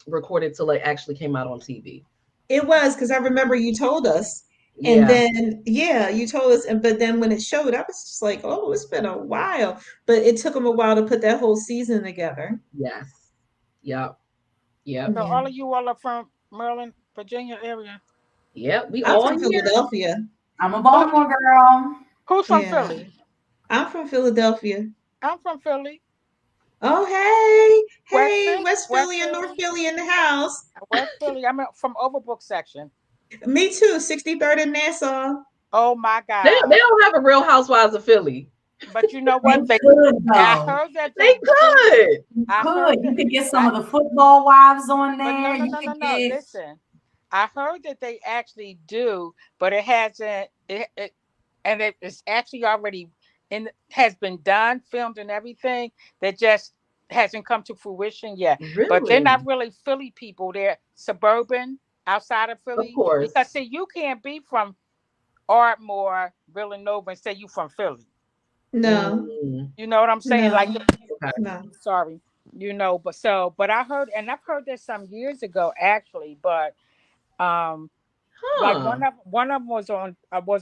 recorded till it actually came out on TV. It was because I remember you told us. And Yeah. then, yeah, you told us. But then when it showed, I was just like, oh, it's been a while. But it took them a while to put that whole season together. Yes. Yep. Yep. So Yeah. all of you all are from Maryland, Virginia area. Yep. We I'm all from here. Philadelphia. I'm a Baltimore girl. Who's from Yeah. Philly? I'm from Philadelphia. I'm from Philly. Oh, hey. West Hey, Philly. West West Philly and North Philly. Philly in the house. West Philly. I'm from Overbrook section. Me too, 63rd and Nassau. Oh my They God. don't have a Real Housewives of Philly. But you know They what? could I though. heard that They they do. could. I heard You that. could get some of the football wives on But no, there. no, You no, no, could no. get Listen, I heard that they actually do, but it hasn't. And it's actually already has been done, filmed, and everything. That just hasn't come to fruition yet. But they're Really? not really Philly people. They're suburban, outside of Of Philly. course. Because see, you can't be from Ardmore, Villanova, and say you from Philly. No, You know what I'm saying? Like, no, no. sorry, but I heard, and I've heard this some years ago actually, but um, like Huh. one of them was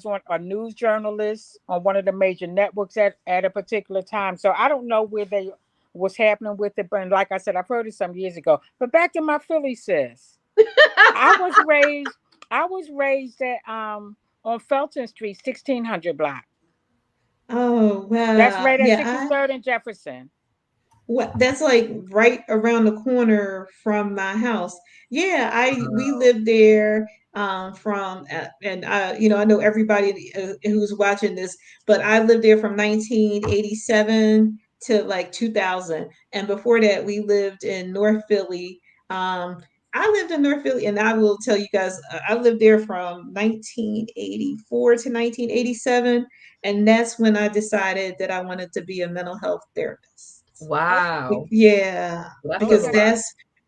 on a news journalist on one of the major networks at a particular time. So I don't know where they was happening with it, but like I said, I've heard it some years ago. But back to my Philly sis, I was raised I was raised at on Felton Street, 1600 block. Oh, That's wow. right at Yeah, 63rd and Jefferson. that's like right around the corner from my house. Yeah, I we lived there from and I know everybody who's watching this, but I lived there from 1987 to like 2000. And before that we lived in North Philly. I lived in North Philly and I will tell you guys I lived there from 1984 to 1987, and that's when I decided that I wanted to be a mental health therapist. Wow. Yeah, That's a because Okay.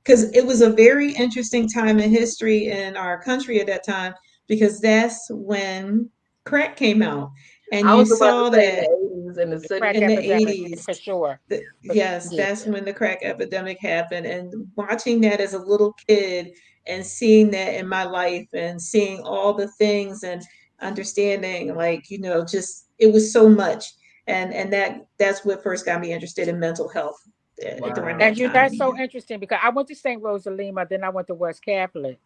lot. it was a very interesting time in history in our country at that time, because that's when crack came out, and I you was about to saw say in that the 80s in the The crack city. in the epidemic, 80s. for sure. Yes, Yeah. that's when the crack epidemic happened, and watching that as a little kid and seeing that in my life and seeing all the things and understanding, like, just it was so much, and that's what first got me interested in mental health during Wow. that And time. that's so interesting because I went to St. Rosalima, then I went to West Catholic,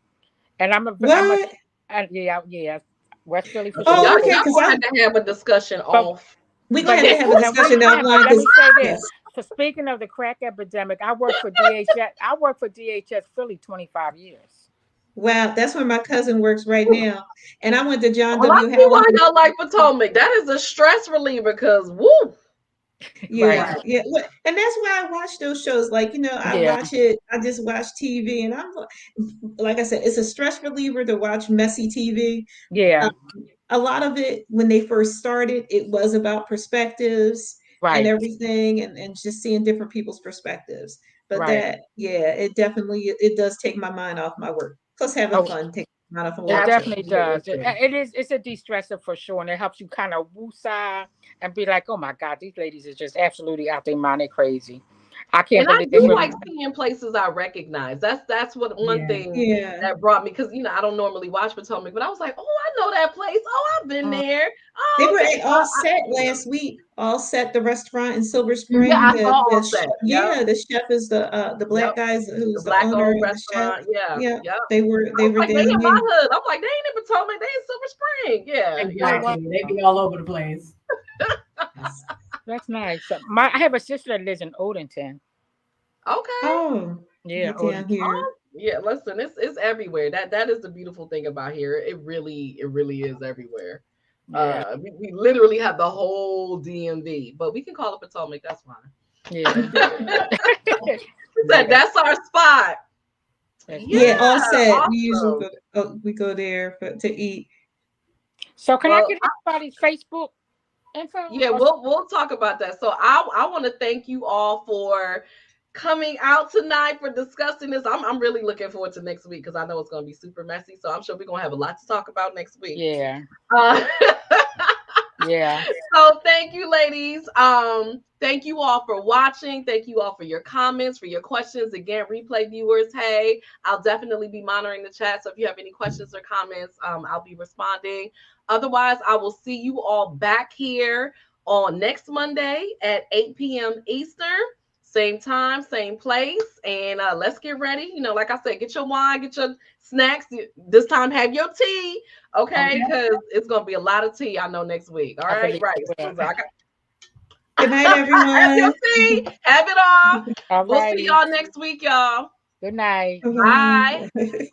and What? and yeah, West Philly for Y'all, Oh, sure. okay, y'all because gonna have to have a discussion But off. we're gonna but have to let have a now we discussion can, offline but let because me say this. yes. So speaking of the crack epidemic, I worked for DHS. I worked for DHS Philly 25 years. Wow, that's where my cousin works right now. And I went to John Well, I W. see why Howard. y'all like Potomac. That is a stress reliever because woo. Right. Yeah, yeah. And that's why I watch those shows. Like, I Yeah. watch it, I just watch TV, and like I said, it's a stress reliever to watch messy TV. Yeah. A lot of it, when they first started, it was about perspectives and Right. everything, and just seeing different people's perspectives. But Right. yeah, it definitely, it does take my mind off my work. Plus having Oh, fun takes my mind off my it work too. definitely Absolutely. does. It's a de-stressor for sure, and it helps you kind of woosah and be like, oh my God, these ladies are just absolutely out their mind. They're crazy. I can't And I believe they do really. like seeing places I recognize. That's what one Yeah. thing Yeah. that brought me, because I don't normally watch Potomac, but I was like, oh, I know that place. Oh, I've been Mm, there. They Oh, were okay. at All Set last week. All Set, the restaurant in Silver Yeah, Spring. I saw all set. Yep. Yeah, the chef is the black Yep. guy The who's the black owner owned and the chef. restaurant. Yeah. Yeah, Yep. I they was were like, they there. in my Yeah. hood. I'm like, they ain't in Potomac. They in Silver Spring. Yeah. oh Yeah. wow, Exactly. They be all over the place. Yes. that's nice. I have a sister that lives in Odenton. Okay. Oh, Yeah, you down Odenton. here? Yeah. Listen, it's everywhere. That is the beautiful thing about here. It really is everywhere. Yeah, We literally have the whole DMV, but we can call it Potomac. That's fine. yeah, We said yeah. that's our spot. Yeah, Yeah, all set. We usually awesome. we go there to eat. So can I Well, get everybody's Facebook info? yeah, we'll talk about that. So I want to thank you all for coming out tonight for discussing this. I'm really looking forward to next week because I know it's going to be super messy. So I'm sure we're going to have a lot to talk about next week. Yeah. Uh, Yeah. so thank you, ladies. Thank you all for watching. Thank you all for your comments, for your questions. Again, replay viewers, hey, I'll definitely be monitoring the chat. So if you have any questions or comments, I'll be responding. Otherwise, I will see you all back here on next Monday at 8 p.m. Eastern. Same time, same place. And let's get ready. You know, like I said, get your wine, get your snacks. This time, have your tea. Okay, Okay. because it's gonna be a lot of tea. I know next week. All I right, believe right. it will. So Good night, have your everyone. tea. Have it all. All We'll see righty. y'all next week, y'all. Good night. Bye. Bye.